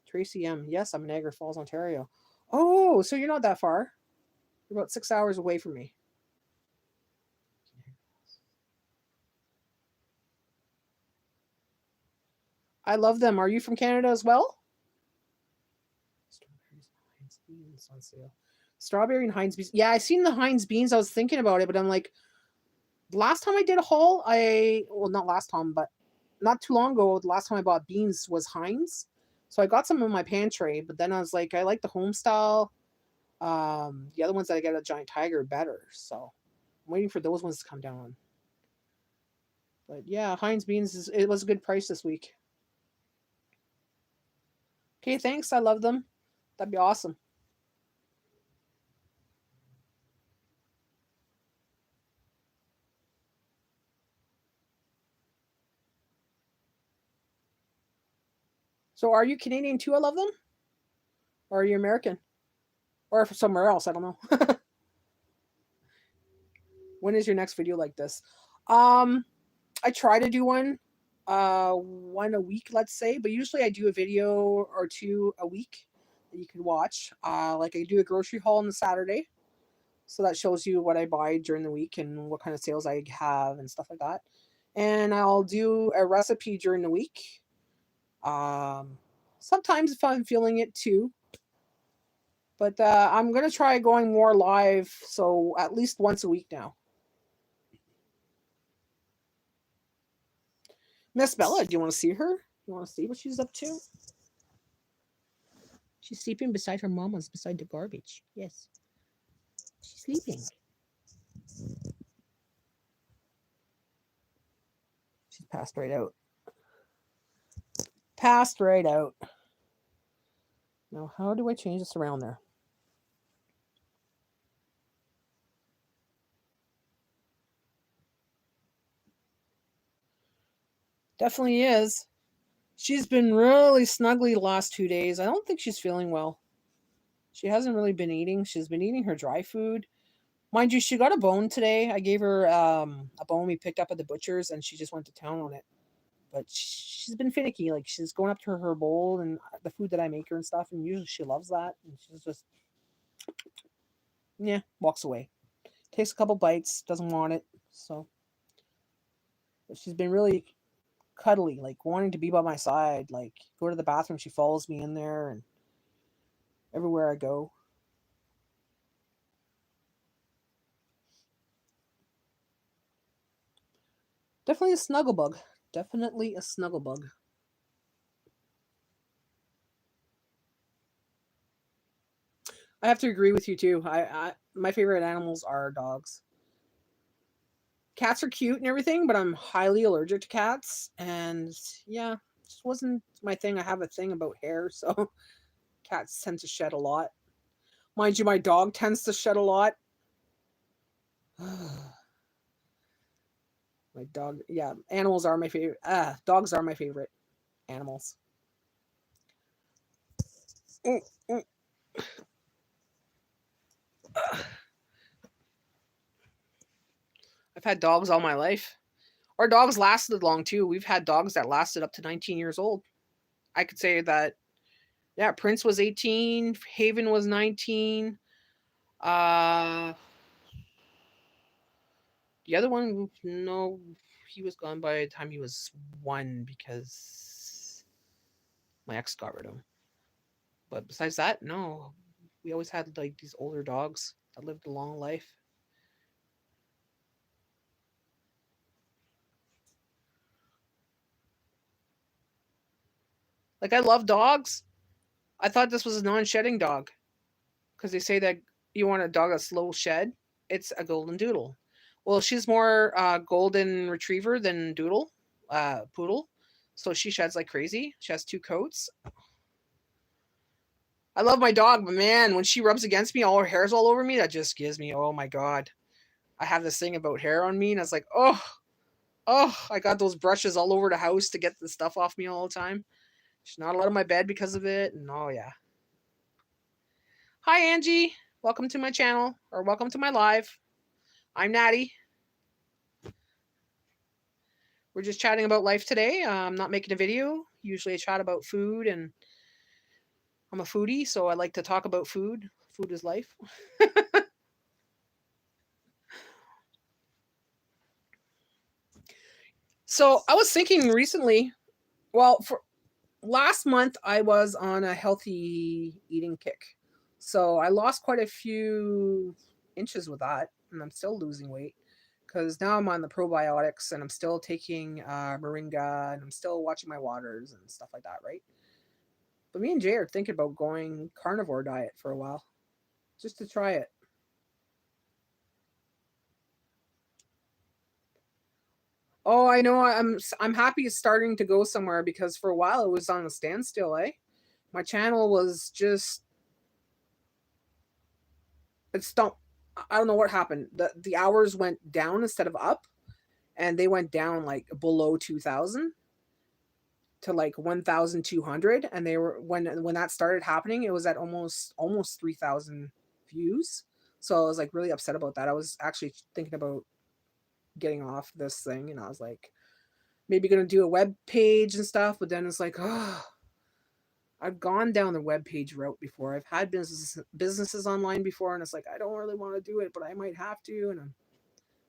Tracy M. Yes, I'm in Niagara Falls, Ontario. Oh, so you're not that far. You're about 6 hours away from me. I love them. Are you from Canada as well? Beans on sale. Strawberry and Heinz beans. Yeah, I seen the Heinz beans. I was thinking about it, but I'm like, last time I did a haul, not last time, but not too long ago, the last time I bought beans was Heinz. So I got some in my pantry, but then I was like, I like the home style. The other ones that I get at Giant Tiger are better. So I'm waiting for those ones to come down. But yeah, Heinz beans it was a good price this week. Okay, thanks. I love them. That'd be awesome. So are you Canadian too? I love them. Or are you American? Or somewhere else? I don't know. When is your next video like this? I try to do one a week, let's say, but usually I do a video or two a week that you can watch. Like I do a grocery haul on the Saturday. So that shows you what I buy during the week and what kind of sales I have and stuff like that. And I'll do a recipe during the week. Um, Sometimes if I'm feeling it too. But I'm going to try going more live. So at least once a week now. Miss Bella, do you want to see her? You want to see what she's up to? She's sleeping beside her mama's, beside the garbage. Yes. She's sleeping. She's passed right out. Passed right out. Now, how do I change this around there? Definitely is. She's been really snuggly the last 2 days. I don't think she's feeling well. She hasn't really been eating. She's been eating her dry food. Mind you, she got a bone today. I gave her a bone we picked up at the butcher's, and she just went to town on it. But she's been finicky. Like, she's going up to her bowl and the food that I make her and stuff, and usually she loves that. And she's just, yeah, walks away. Takes a couple bites, doesn't want it. So but she's been really cuddly, like wanting to be by my side. Like, go to the bathroom, she follows me in there, and everywhere I go. Definitely a snuggle bug. Definitely a snuggle bug. I have to agree with you too. I my favorite animals are dogs. Cats are cute and everything, but I'm highly allergic to cats, and yeah, just wasn't my thing. I have a thing about hair, so cats tend to shed a lot. Mind you, my dog tends to shed a lot. My dog, yeah, animals are my favorite. Dogs are my favorite animals. Mm, mm. I've had dogs all my life. Our dogs lasted long too. We've had dogs that lasted up to 19 years old. I could say that, yeah, Prince was 18, Haven was 19. Uh, the other one, no, he was gone by the time he was one because my ex got rid of him. But besides that, no, we always had like these older dogs that lived a long life. Like, I love dogs. I thought this was a non-shedding dog because they say that you want a dog that's slow shed. It's a golden doodle. Well, she's more golden retriever than doodle, poodle. So she sheds like crazy. She has two coats. I love my dog, but man, when she rubs against me, all her hair's all over me. That just gives me, oh my god. I have this thing about hair on me, and I was like, oh, I got those brushes all over the house to get the stuff off me all the time. She's not allowed in my bed because of it, and oh yeah. Hi Angie, welcome to my channel, or welcome to my live. I'm Natty. We're just chatting about life today. I'm not making a video. Usually I chat about food, and I'm a foodie, so I like to talk about food. Food is life. So I was thinking recently, well, for last month I was on a healthy eating kick. So I lost quite a few inches with that, and I'm still losing weight because now I'm on the probiotics and I'm still taking moringa and I'm still watching my waters and stuff like that, right? But me and Jay are thinking about going carnivore diet for a while just to try it. Oh, I know. I'm happy it's starting to go somewhere because for a while it was on a standstill. My channel was just it stopped. I don't know what happened. The hours went down instead of up, and they went down like below 2,000 to like 1,200. And they were when that started happening, it was at almost 3,000 views. So I was like really upset about that. I was actually thinking about getting off this thing, and I was like maybe gonna do a web page and stuff. But then it's like, oh, I've gone down the webpage route before. I've had businesses online before, and it's like I don't really want to do it, but I might have to. And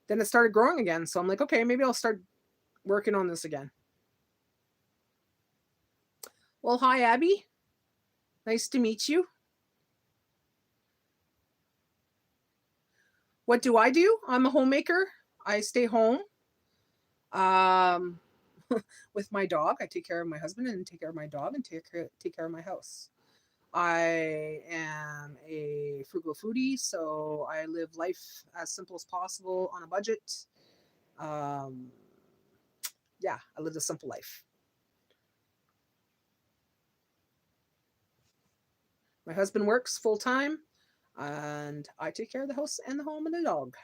then it started growing again. So I'm like, okay, maybe I'll start working on this again. Well, hi, Abby. Nice to meet you. What do? I'm a homemaker. I stay home um, with my dog. I take care of my husband and take care of my dog and take care of my house. I am a frugal foodie, so I live life as simple as possible on a budget. Um, yeah, I live a simple life. My husband works full time, and I take care of the house and the home and the dog.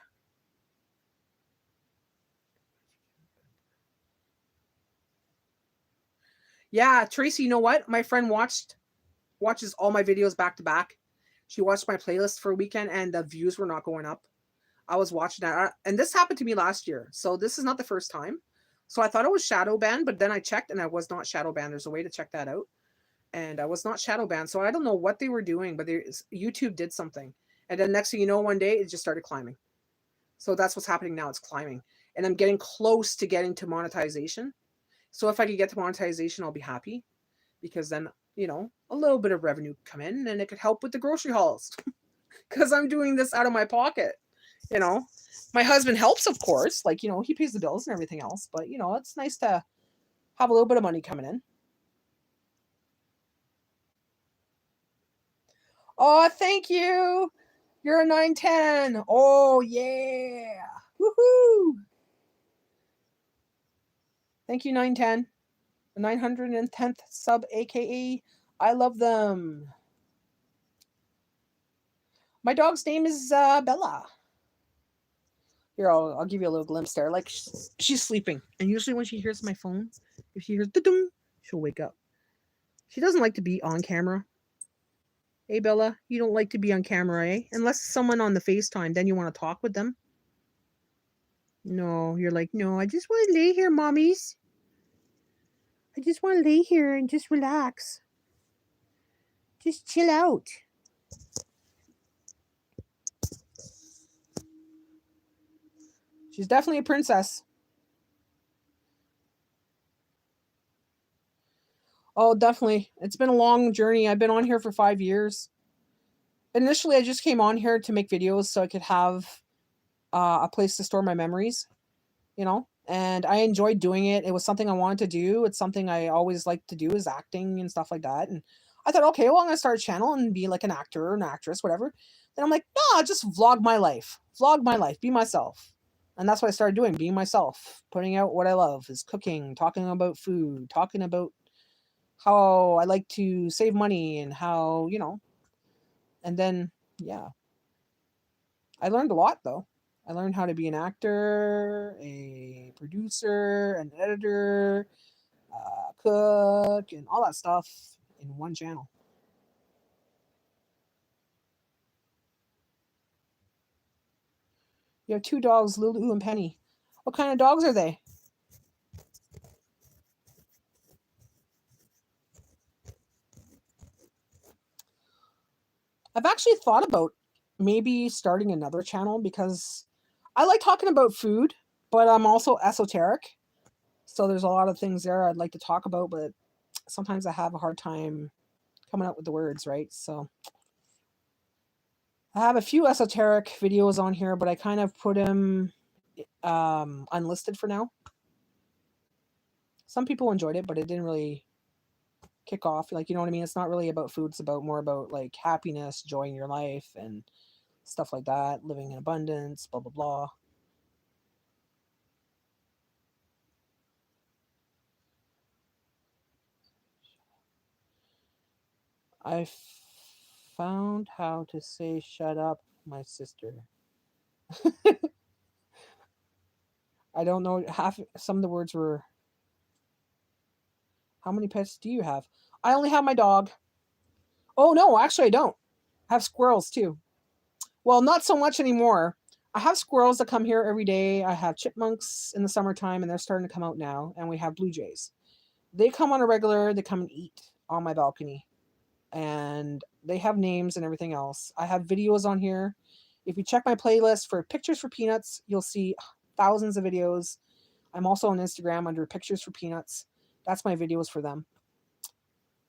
Yeah, Tracy, you know what? My friend watches all my videos back to back. She watched my playlist for a weekend, and the views were not going up. I was watching that, and this happened to me last year, so this is not the first time. So I thought it was shadow banned, but then I checked, and I was not shadow banned. There's a way to check that out, and I was not shadow banned. So I don't know what they were doing, but YouTube did something, and then next thing you know, one day it just started climbing. So that's what's happening now. It's climbing, and I'm getting close to getting to monetization. So if I could get to monetization, I'll be happy because then a little bit of revenue come in, and it could help with the grocery hauls because I'm doing this out of my pocket. You know, my husband helps, of course. Like he pays the bills and everything else, but it's nice to have a little bit of money coming in. Oh, thank you. You're a 910. Oh yeah. Woohoo. Thank you, 910. The 910th sub, aka I love them. My dog's name is Bella. Here, I'll give you a little glimpse there. Like she's sleeping, and usually when she hears my phone, if she hears da-dum, she'll wake up. She doesn't like to be on camera. Hey Bella, you don't like to be on camera, eh? Unless someone on the FaceTime, then you want to talk with them. No, you're like, no, I just want to lay here, mommies. I just want to lay here and just relax. Just chill out. She's definitely a princess. Oh, definitely. It's been a long journey. I've been on here for 5 years. Initially, I just came on here to make videos so I could have a place to store my memories. And I enjoyed doing it. It was something I wanted to do. It's something I always like to do is acting and stuff like that. And I thought, okay, well, I'm gonna start a channel and be like an actor or an actress, whatever. Then I'm like, no, just vlog my life, be myself. And that's what I started doing, being myself, putting out what I love is cooking, talking about food, talking about how I like to save money and how. And then, yeah, I learned a lot though. I learned how to be an actor, a producer, an editor, cook, and all that stuff in one channel. You have two dogs, Lulu and Penny. What kind of dogs are they? I've actually thought about maybe starting another channel because I like talking about food, but I'm also esoteric. So there's a lot of things there I'd like to talk about, but sometimes I have a hard time coming up with the words, right? So I have a few esoteric videos on here, but I kind of put them unlisted for now. Some people enjoyed it, but it didn't really kick off. Like, you know what I mean? It's not really about food. It's about more about like happiness, joy in your life, and stuff like that. Living in abundance, blah blah blah. I found how to say "shut up," my sister. I don't know. Half some of the words were. How many pets do you have? I only have my dog. Oh no, actually I don't. I have squirrels too. Well, not so much anymore. I have squirrels that come here every day. I have chipmunks in the summertime, and they're starting to come out now. And we have blue jays. They come on a regular. They come and eat on my balcony. and they have names and everything else. I have videos on here. If you check my playlist for Pictures for Peanuts, you'll see thousands of videos. I'm also on Instagram under Pictures for Peanuts. That's my videos for them.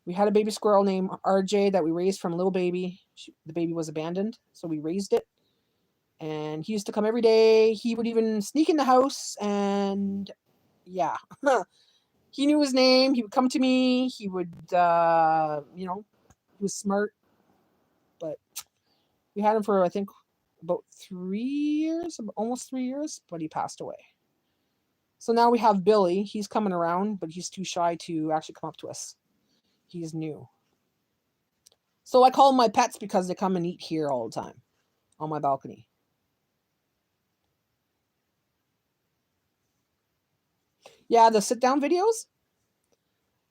We had a baby squirrel named RJ that we raised from a little baby. The baby was abandoned, so we raised it. And he used to come every day. He would even sneak in the house, and yeah. He knew his name. He would come to me. He would, he was smart. But we had him for, I think, about 3 years, almost 3 years, but he passed away. So now we have Billy. He's coming around, but he's too shy to actually come up to us. He's new. So I call them my pets because they come and eat here all the time on my balcony. Yeah, the sit-down videos.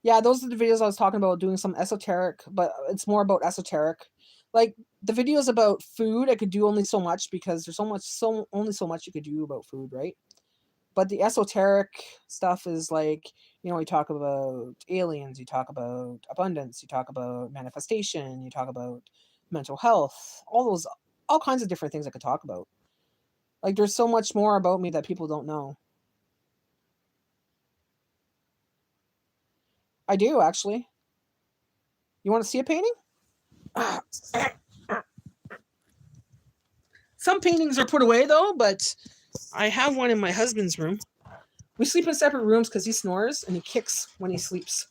Yeah, those are the videos I was talking about, doing some esoteric, but it's more about esoteric. Like the videos about food, I could do only so much because there's only so much you could do about food, right? But the esoteric stuff is like, you talk about aliens, you talk about abundance, you talk about manifestation, you talk about mental health, all kinds of different things I could talk about. Like there's so much more about me that people don't know. I do, actually. You want to see a painting? Some paintings are put away though, but I have one in my husband's room. We sleep in separate rooms because he snores and he kicks when he sleeps.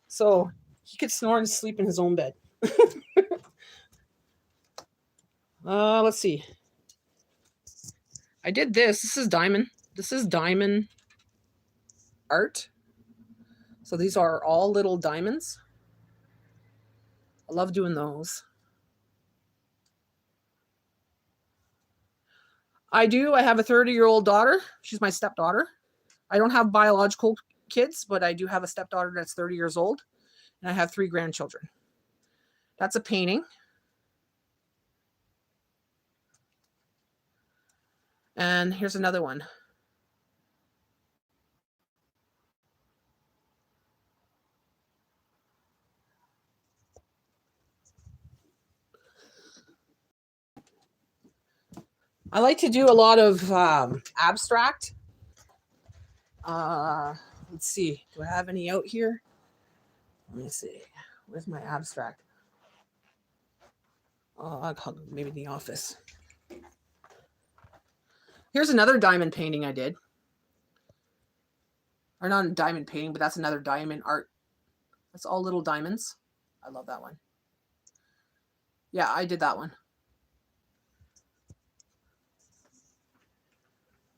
So he could snore and sleep in his own bed. Let's see. I did this. This is diamond. This is diamond art. So these are all little diamonds. I love doing those. I do. I have a 30-year-old daughter. She's my stepdaughter. I don't have biological kids, but I do have a stepdaughter that's 30 years old. And I have 3 grandchildren. That's a painting. And here's another one. I like to do a lot of abstract. Let's see. Do I have any out here? Let me see. Where's my abstract? I'll call maybe in the office. Here's another diamond painting I did. Or not a diamond painting, but that's another diamond art. That's all little diamonds. I love that one. Yeah, I did that one.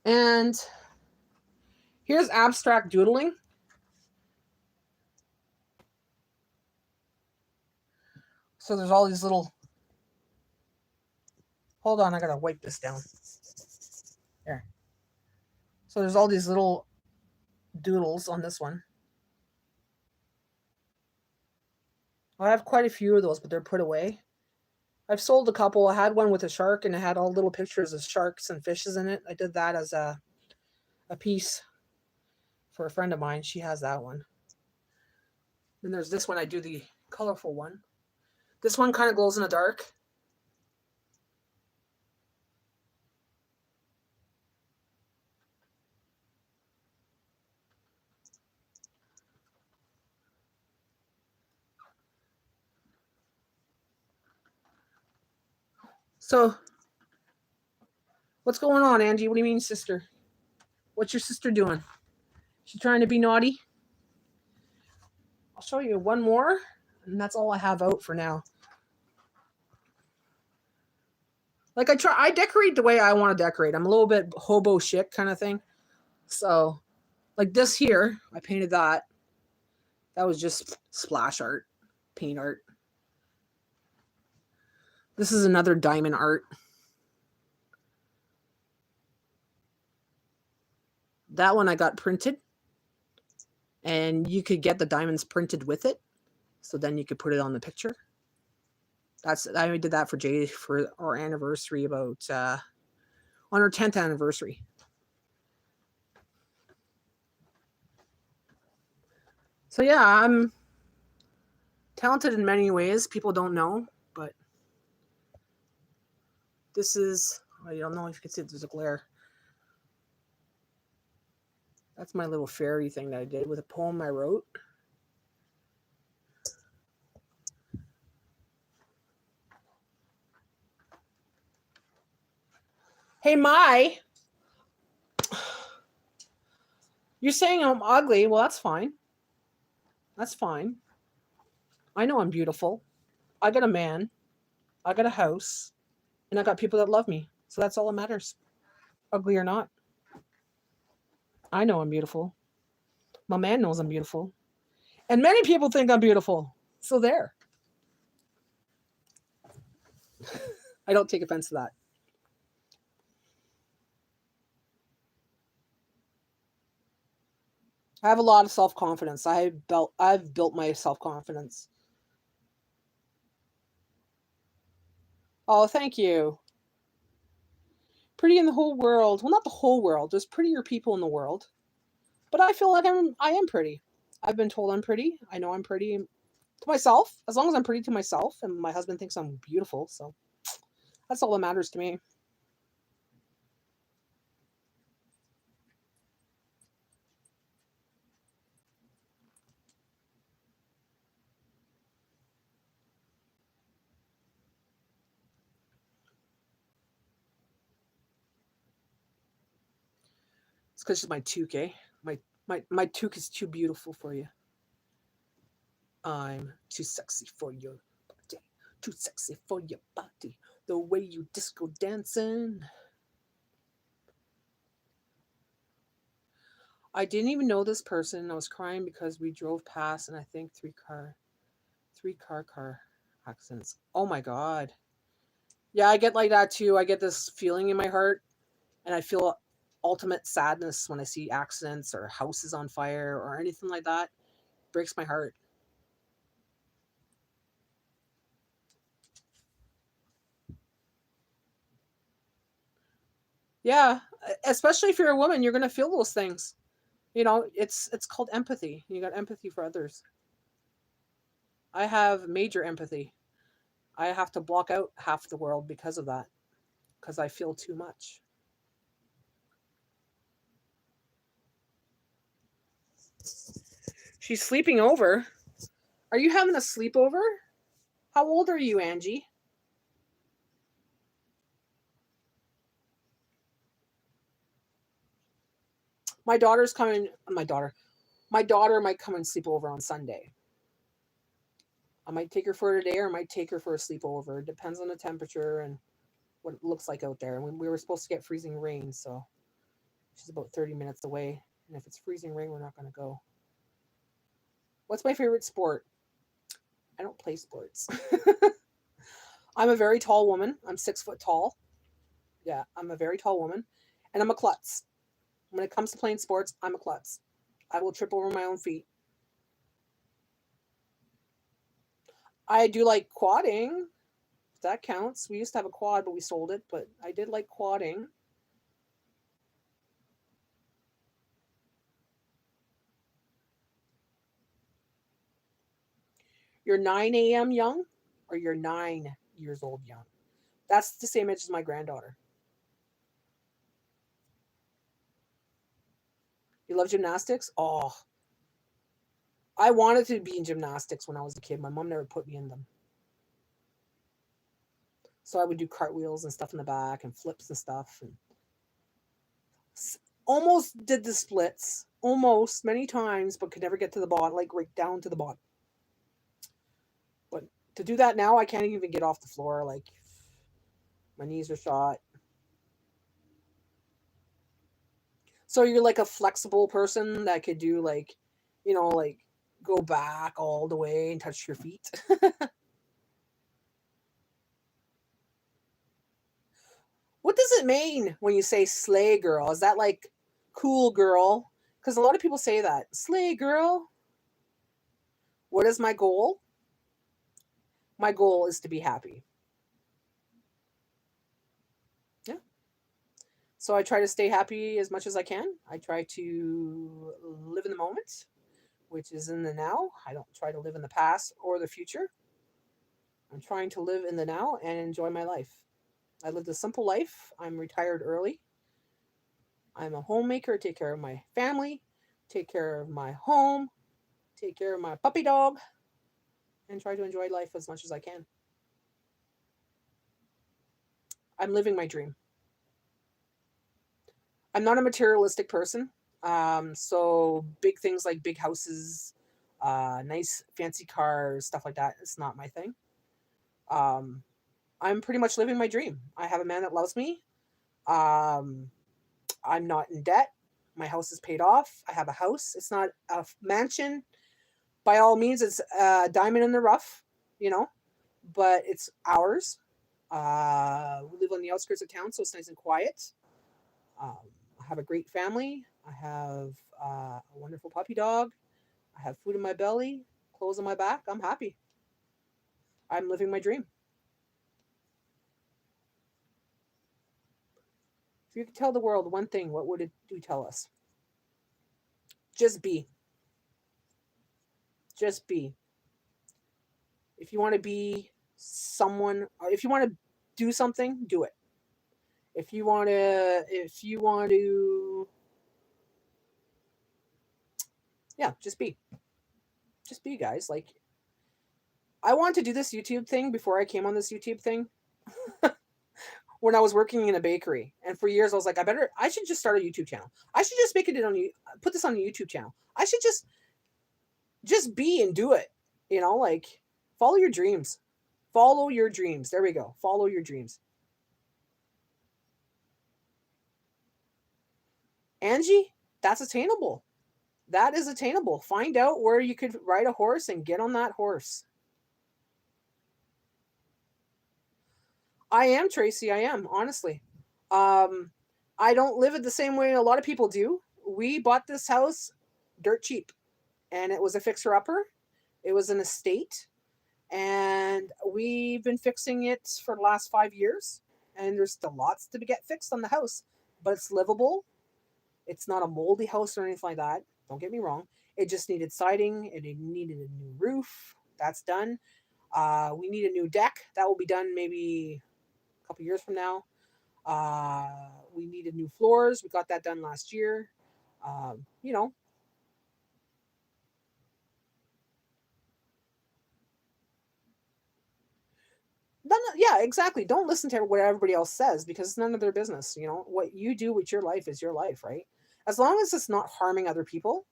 And here's abstract doodling. So there's all these little... Hold on, I gotta wipe this down. There. So there's all these little doodles on this one. I have quite a few of those, but they're put away. I've sold a couple. I had one with a shark, and it had all little pictures of sharks and fishes in it. I did that as a piece for a friend of mine. She has that one. Then there's this one. I do the colorful one. This one kind of glows in the dark. So, what's going on, Angie? What do you mean, sister? What's your sister doing? She trying to be naughty? I'll show you one more, and that's all I have out for now. Like I decorate the way I want to decorate. I'm a little bit hobo chic kind of thing. So, like this here, I painted that. That was just splash art, paint art. This is another diamond art. That one I got printed. And you could get the diamonds printed with it. So then you could put it on the picture. I did that for Jay for our anniversary about on our 10th anniversary. So yeah, I'm Talented in many ways. People don't know, but this is, I don't know if you can see it, there's a glare. That's my little fairy thing that I did with a poem I wrote. Hey, Mai, you're saying I'm ugly. Well, that's fine. That's fine. I know I'm beautiful. I got a man. I got a house. And I got people that love me. So that's all that matters. Ugly or not. I know I'm beautiful. My man knows I'm beautiful. And many people think I'm beautiful. So there. I don't take offense to that. I have a lot of self-confidence. I've built my self-confidence. Oh, thank you. Pretty in the whole world. Well, not the whole world. There's prettier people in the world. But I feel like I am pretty. I've been told I'm pretty. I know I'm pretty to myself. As long as I'm pretty to myself and my husband thinks I'm beautiful, so that's all that matters to me. It's because she's my toque, eh? My toque is too beautiful for you. I'm too sexy for your body. Too sexy for your body. The way you disco dancing. I didn't even know this person. I was crying because we drove past and I think three car accidents. Oh my god. Yeah, I get like that too. I get this feeling in my heart and I feel ultimate sadness when I see accidents or houses on fire or anything like that. It breaks my heart. Yeah, especially if you're a woman, you're going to feel those things. You know, it's called empathy. You got empathy for others. I have major empathy. I have to block out half the world because of that, because I feel too much. She's sleeping over. Are you having a sleepover? How old are you, Angie? My daughter's coming. My daughter might come and sleep over on Sunday. I might take her for a day or I might take her for a sleepover. It depends on the temperature and what it looks like out there. And we were supposed to get freezing rain, so she's about 30 minutes away. And if it's freezing rain, we're not going to go. What's my favorite sport? I don't play sports. I'm a very tall woman. I'm 6 foot tall. Yeah, I'm a very tall woman. And I'm a klutz. When it comes to playing sports, I'm a klutz. I will trip over my own feet. I do like quadding. If that counts. We used to have a quad, but we sold it. But I did like quadding. You're 9 a.m. young or you're 9 years old young. That's the same age as my granddaughter. You love gymnastics? Oh, I wanted to be in gymnastics when I was a kid. My mom never put me in them. So I would do cartwheels and stuff in the back and flips and stuff. And almost did the splits, almost many times, but could never get to the bottom, like right down to the bottom. But to do that now, I can't even get off the floor. Like my knees are shot. So you're like a flexible person that could do like, like go back all the way and touch your feet. What does it mean when you say slay girl? Is that like cool girl? Because a lot of people say that. Slay girl. What is my goal? My goal is to be happy. Yeah. So I try to stay happy as much as I can. I try to live in the moment, which is in the now. I don't try to live in the past or the future. I'm trying to live in the now and enjoy my life. I lived a simple life. I'm retired early. I'm a homemaker, take care of my family, take care of my home, take care of my puppy dog, and try to enjoy life as much as I can. I'm living my dream. I'm not a materialistic person. So big things like big houses, nice fancy cars, stuff like that, it's not my thing. Um, I'm pretty much living my dream. I have a man that loves me. Um, I'm not in debt. My house is paid off. I have a house. It's not a mansion. By all means, it's a diamond in the rough, you know, but it's ours. We live on the outskirts of town, so it's nice and quiet. Um, I have a great family. I have a wonderful puppy dog. I have food in my belly, clothes on my back. I'm happy. I'm living my dream. If you could tell the world one thing, what would it do tell us? Just be. Just be. If you want to be someone, or if you want to do something, do it. If you want to, yeah, just be. Just be, guys. Like, I wanted to do this YouTube thing before I came on this YouTube thing when I was working in a bakery. And for years I was like, I should just start a YouTube channel. I should just put this on the YouTube channel. I should just be and do it. Like, follow your dreams. Follow your dreams. There we go. Follow your dreams. Angie, that's attainable. That is attainable. Find out where you could ride a horse and get on that horse. I am, Tracy. I am, honestly. Um, I don't live it the same way a lot of people do. We bought this house dirt cheap, and it was a fixer upper. It was an estate, and we've been fixing it for the last 5 years. And there's still lots to get fixed on the house, but it's livable. It's not a moldy house or anything like that. Don't get me wrong. It just needed siding. It needed a new roof. That's done. We need a new deck. That will be done maybe a couple years from now. We needed new floors. We got that done last year. Um, you know, yeah, exactly. Don't listen to what everybody else says because it's none of their business. What you do with your life is your life, right? As long as it's not harming other people,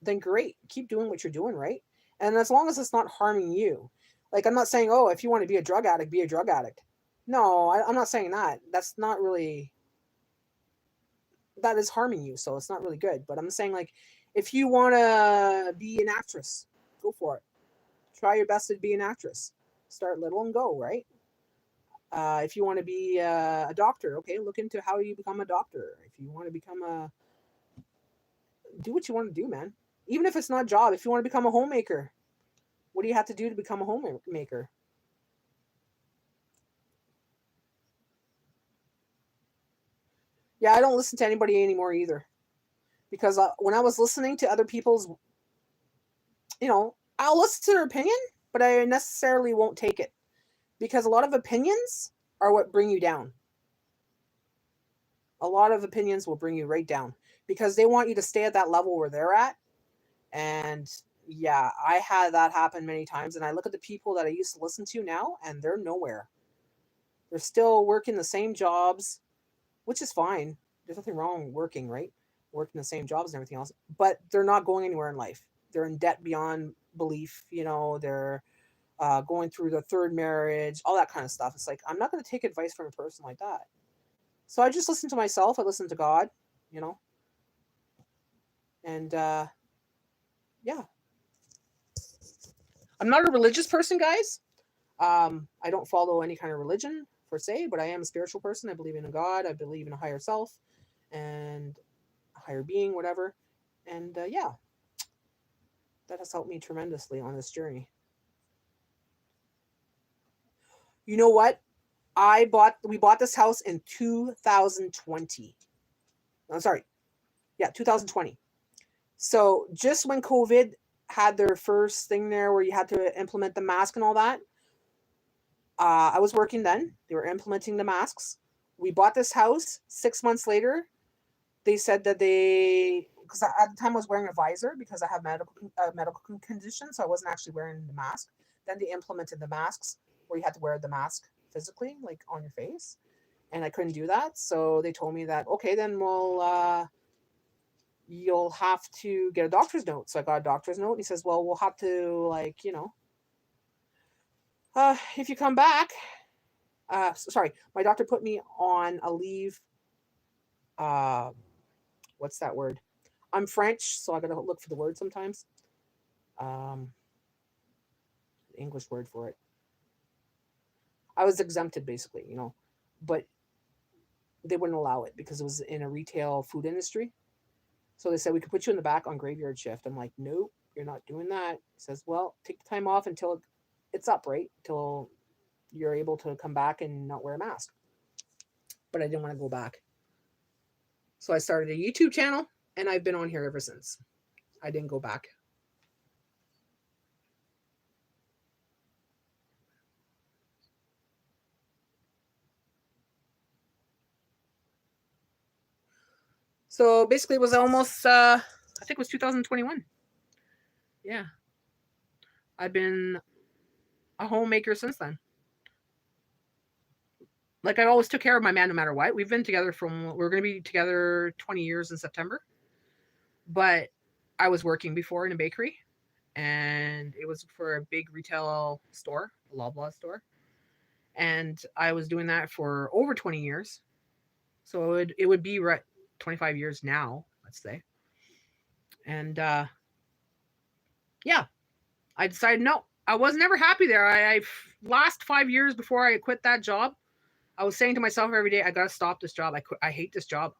then great. Keep doing what you're doing, right? And as long as it's not harming you. Like, I'm not saying, oh, if you want to be a drug addict, be a drug addict. No, I'm not saying that. That's not really, that is harming you. So it's not really good. But I'm saying, like, if you want to be an actress, go for it. Try your best to be an actress. Start little and go, right? If you want to be a doctor, okay, look into how you become a doctor. If you want to do what you want to do, man. Even if it's not a job, if you want to become a homemaker, what do you have to do to become a homemaker? Yeah, I don't listen to anybody anymore either. Because when I was listening to other people's, I'll listen to their opinion, but I necessarily won't take it. Because a lot of opinions are what bring you down. A lot of opinions will bring you right down because they want you to stay at that level where they're at. And yeah, I had that happen many times. And I look at the people that I used to listen to now, and they're nowhere. They're still working the same jobs, which is fine. There's nothing wrong working, right? Working the same jobs and everything else. But they're not going anywhere in life. They're in debt beyond belief. They're going through the third marriage, all that kind of stuff. It's like, I'm not going to take advice from a person like that. So I just listen to myself. I listen to God, you know, and yeah. I'm not a religious person, guys. I don't follow any kind of religion per se, but I am a spiritual person. I believe in a God. I believe in a higher self and a higher being, whatever. And yeah, that has helped me tremendously on this journey. You know what? We bought this house in 2020. I'm sorry. Yeah, 2020. So just when COVID had their first thing there where you had to implement the mask and all that, I was working then. They were implementing the masks. We bought this house. 6 months later, they said that because at the time I was wearing a visor because I have medical condition, so I wasn't actually wearing the mask. Then they implemented the masks where you had to wear the mask physically, like on your face, and I couldn't do that. So they told me that okay, then you'll have to get a doctor's note. So I got a doctor's note. And he says, well, we'll have to if you come back. Sorry, my doctor put me on a leave. Uh, what's that word? I'm French, so I gotta look for the word sometimes. Um, English word for it. I was exempted basically, but they wouldn't allow it because it was in a retail food industry. So they said we could put you in the back on graveyard shift. I'm like, nope, you're not doing that. He says, well, take the time off until it's up, right? Until you're able to come back and not wear a mask. But I didn't want to go back. So I started a YouTube channel and I've been on here ever since. I didn't go back. So basically it was almost, I think it was 2021. Yeah. I've been a homemaker since then. Like I always took care of my man no matter what. We're going to be together 20 years in September. But I was working before in a bakery and it was for a big retail store, a Loblaw store. And I was doing that for over 20 years. So it would be 25 years now, let's say. And yeah, I decided no, I was never happy there. I last 5 years before I quit that job, I was saying to myself every day, I gotta stop this job. I hate this job.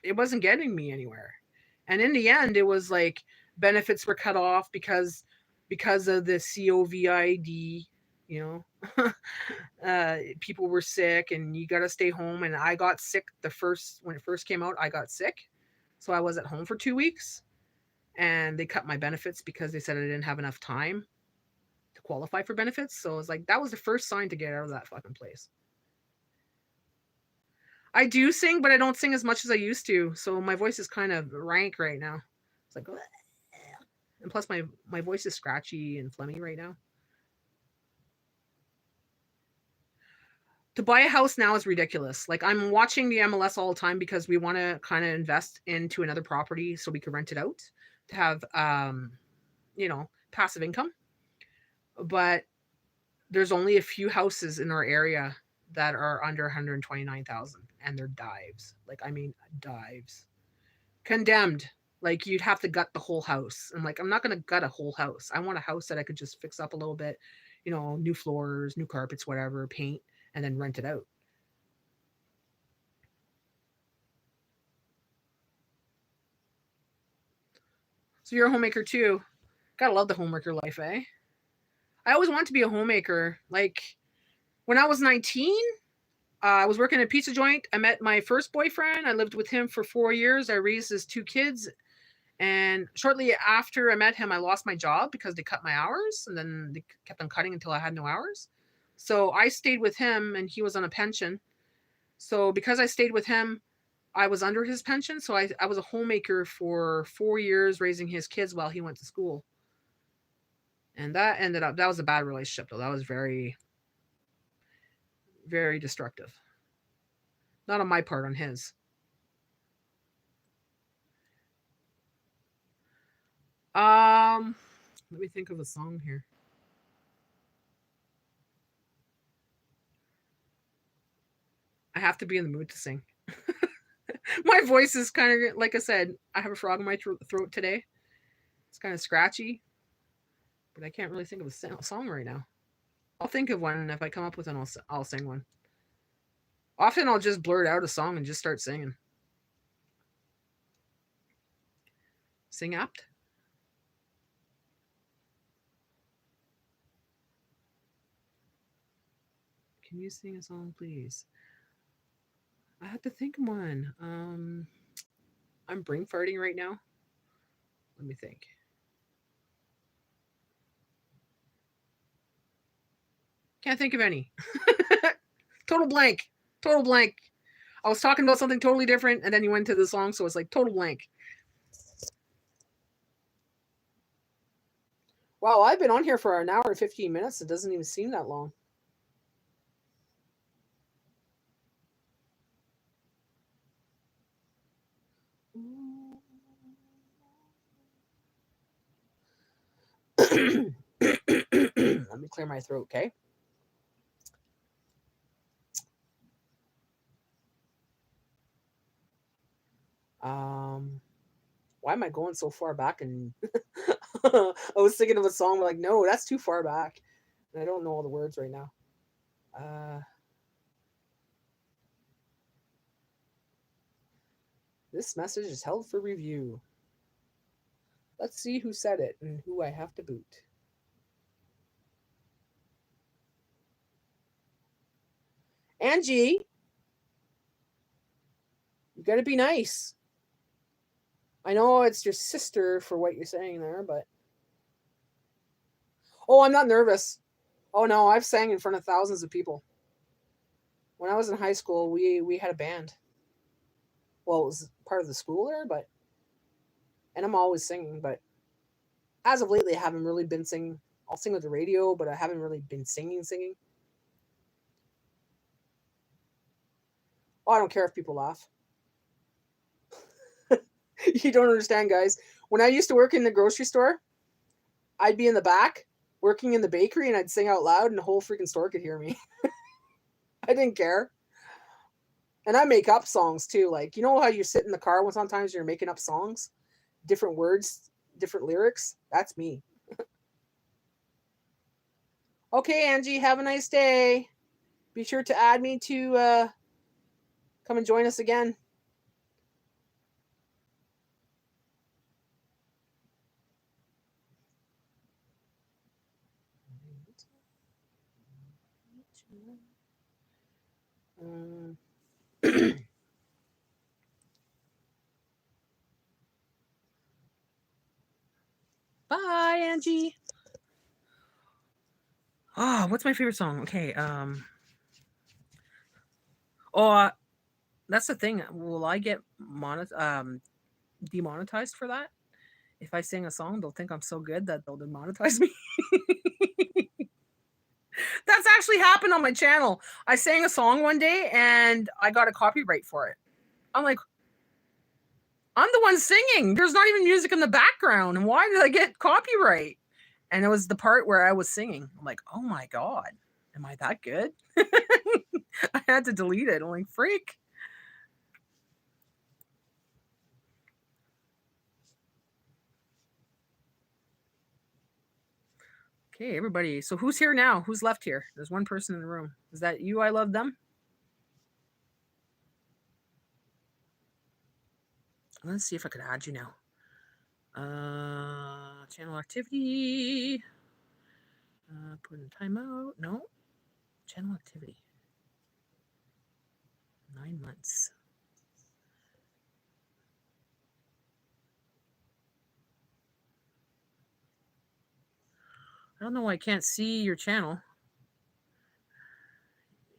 It wasn't getting me anywhere. And in the end, it was like benefits were cut off because of the COVID. People were sick, and you got to stay home. And I got sick when it first came out. I got sick, so I was at home for 2 weeks, and they cut my benefits because they said I didn't have enough time to qualify for benefits. So it was like that was the first sign to get out of that fucking place. I do sing, but I don't sing as much as I used to. So my voice is kind of rank right now. It's like, and plus my voice is scratchy and phlegmy right now. To buy a house now is ridiculous. Like I'm watching the MLS all the time because we want to kind of invest into another property so we could rent it out to have passive income. But there's only a few houses in our area that are under 129,000 and they're dives. Like I mean dives. Condemned. Like you'd have to gut the whole house. I'm like, I'm not gonna gut a whole house. I want a house that I could just fix up a little bit, new floors, new carpets, whatever, paint, and then rent it out. So you're a homemaker too. Gotta love the homemaker life, eh? I always wanted to be a homemaker. Like when I was 19, I was working at a pizza joint. I met my first boyfriend. I lived with him for 4 years. I raised his 2 kids. And shortly after I met him, I lost my job because they cut my hours and then they kept on cutting until I had no hours. So I stayed with him and he was on a pension. So because I stayed with him, I was under his pension. So I was a homemaker for 4 years raising his kids while he went to school. And that was a bad relationship though. That was very, very destructive. Not on my part, on his. Let me think of a song here. I have to be in the mood to sing. My voice is kind of like I said. I have a frog in my throat today. It's kind of scratchy, but I can't really think of a song right now. I'll think of one, and if I come up with one, I'll sing one. Often I'll just blurt out a song and just start singing. Sing apt. Can you sing a song, please? I have to think of one. I'm brain farting right now. Let me think. Can't think of any. Total blank. Total blank. I was talking about something totally different, and then you went to the song, so it's like total blank. Wow, I've been on here for an hour and 15 minutes. It doesn't even seem that long. Let me clear my throat, okay? Why am I going so far back? And I was thinking of a song, but like, no, that's too far back. And I don't know all the words right now. This message is held for review. Let's see who said it and who I have to boot. Angie, you gotta be nice. I know it's your sister for what you're saying there, but. Oh, I'm not nervous. Oh no, I've sang in front of thousands of people. When I was in high school, we had a band. Well, it was part of the school there, but. And I'm always singing, but as of lately, I haven't really been singing. I'll sing with the radio, but I haven't really been singing. Oh, I don't care if people laugh. You don't understand, guys. When I used to work in the grocery store, I'd be in the back working in the bakery and I'd sing out loud and the whole freaking store could hear me. I didn't care. And I make up songs too. Like, you know how you sit in the car when sometimes you're making up songs? Different words, different lyrics? That's me. Okay, Angie, have a nice day. Be sure to add me to come and join us again. Bye, Angie. Oh, what's my favorite song? Okay. That's the thing. Will I get demonetized for that? If I sing a song, they'll think I'm so good that they'll demonetize me. That's actually happened on my channel. I sang a song one day and I got a copyright for it. I'm like, I'm the one singing. There's not even music in the background. And why did I get copyright? And it was the part where I was singing. I'm like, oh my God, am I that good? I had to delete it. I'm like, freak. Okay, everybody. So who's here now? Who's left here? There's one person in the room. Is that you? I love them. Let's see if I can add you now. Channel activity. Put in timeout. No. Channel activity. 9 months. I don't know why I can't see your channel.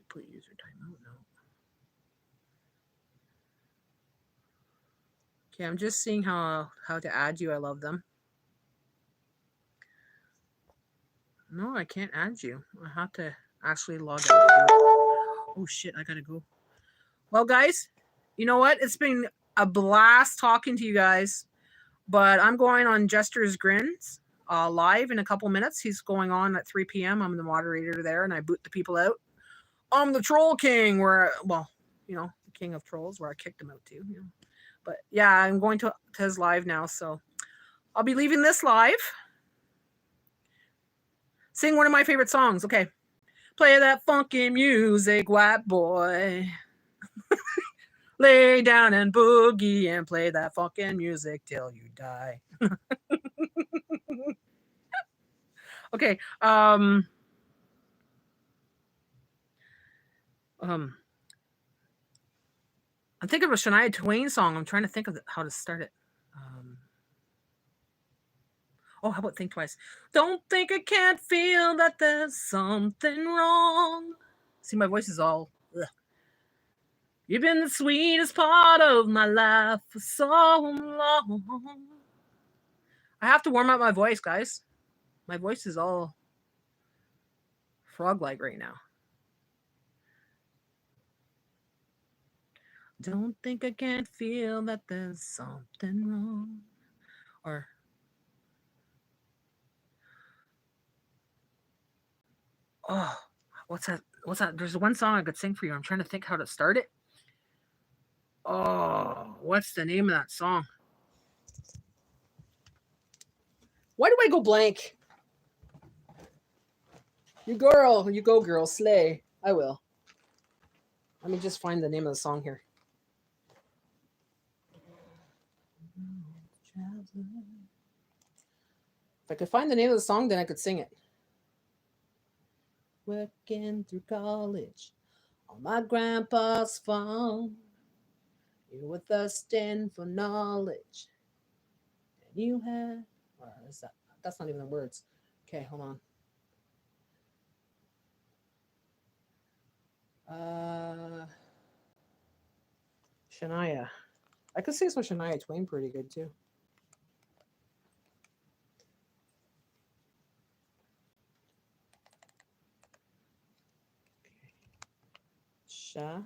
Put user timeout. No. Okay, I'm just seeing how to add you. I love them. No, I can't add you. I have to actually log out. Oh shit, I gotta go. Well, guys, you know what? It's been a blast talking to you guys. But I'm going on Jester's Grins live in a couple minutes. He's going on at 3 p.m. I'm the moderator there, and I boot the people out. I'm the Troll King, where, well, you know, the King of Trolls, where I kicked him out too. You know. But yeah, I'm going to his live now, so I'll be leaving this live. Sing one of my favorite songs. Okay. Play that funky music, white boy. Lay down and boogie and play that funky music till you die. Okay. I'm thinking of a Shania Twain song. I'm trying to think of how to start it. Oh, how about think twice? Don't think I can't feel that there's something wrong. See, my voice is all. Ugh. You've been the sweetest part of my life for so long. I have to warm up my voice, guys. My voice is all frog-like right now. Don't think I can't feel that there's something wrong. Or oh, what's that? What's that? There's one song I could sing for you. I'm trying to think how to start it. Oh, what's the name of that song? Why do I go blank? You go girl, slay. I will. Let me just find the name of the song here. If I could find the name of the song, then I could sing it. Working through college on my grandpa's farm. You were thirsting for knowledge. And you had, or is that? That's not even the words. Okay, hold on. Shania. I could sing some Shania Twain pretty good too. Sha.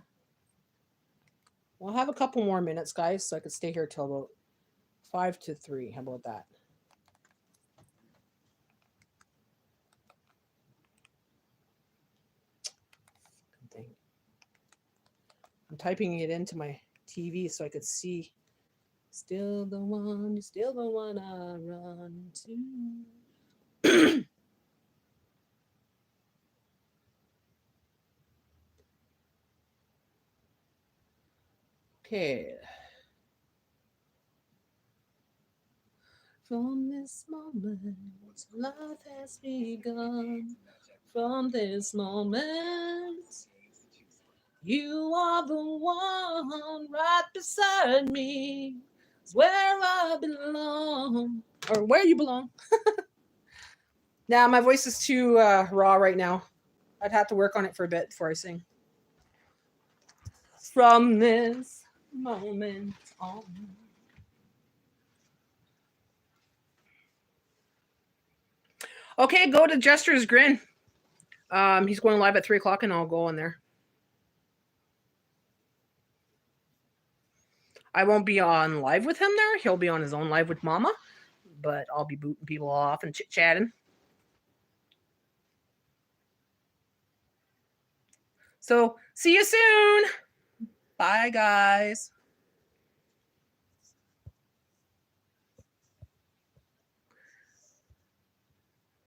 We'll have a couple more minutes, guys, so I could stay here till about 5 to 3. How about that? Thing. I'm typing it into my TV so I could see. Still the one I run to. Okay. From this moment, life has begun. From this moment, you are the one right beside me. It's where I belong. Or where you belong. Nah, my voice is too raw right now. I'd have to work on it for a bit before I sing. From this moment on. Okay, go to Jester's Grin. He's going live at 3 o'clock, and I'll go on there. I won't be on live with him there. He'll be on his own live with Mama, but I'll be booting people off and chit-chatting. So, see you soon. Bye, guys.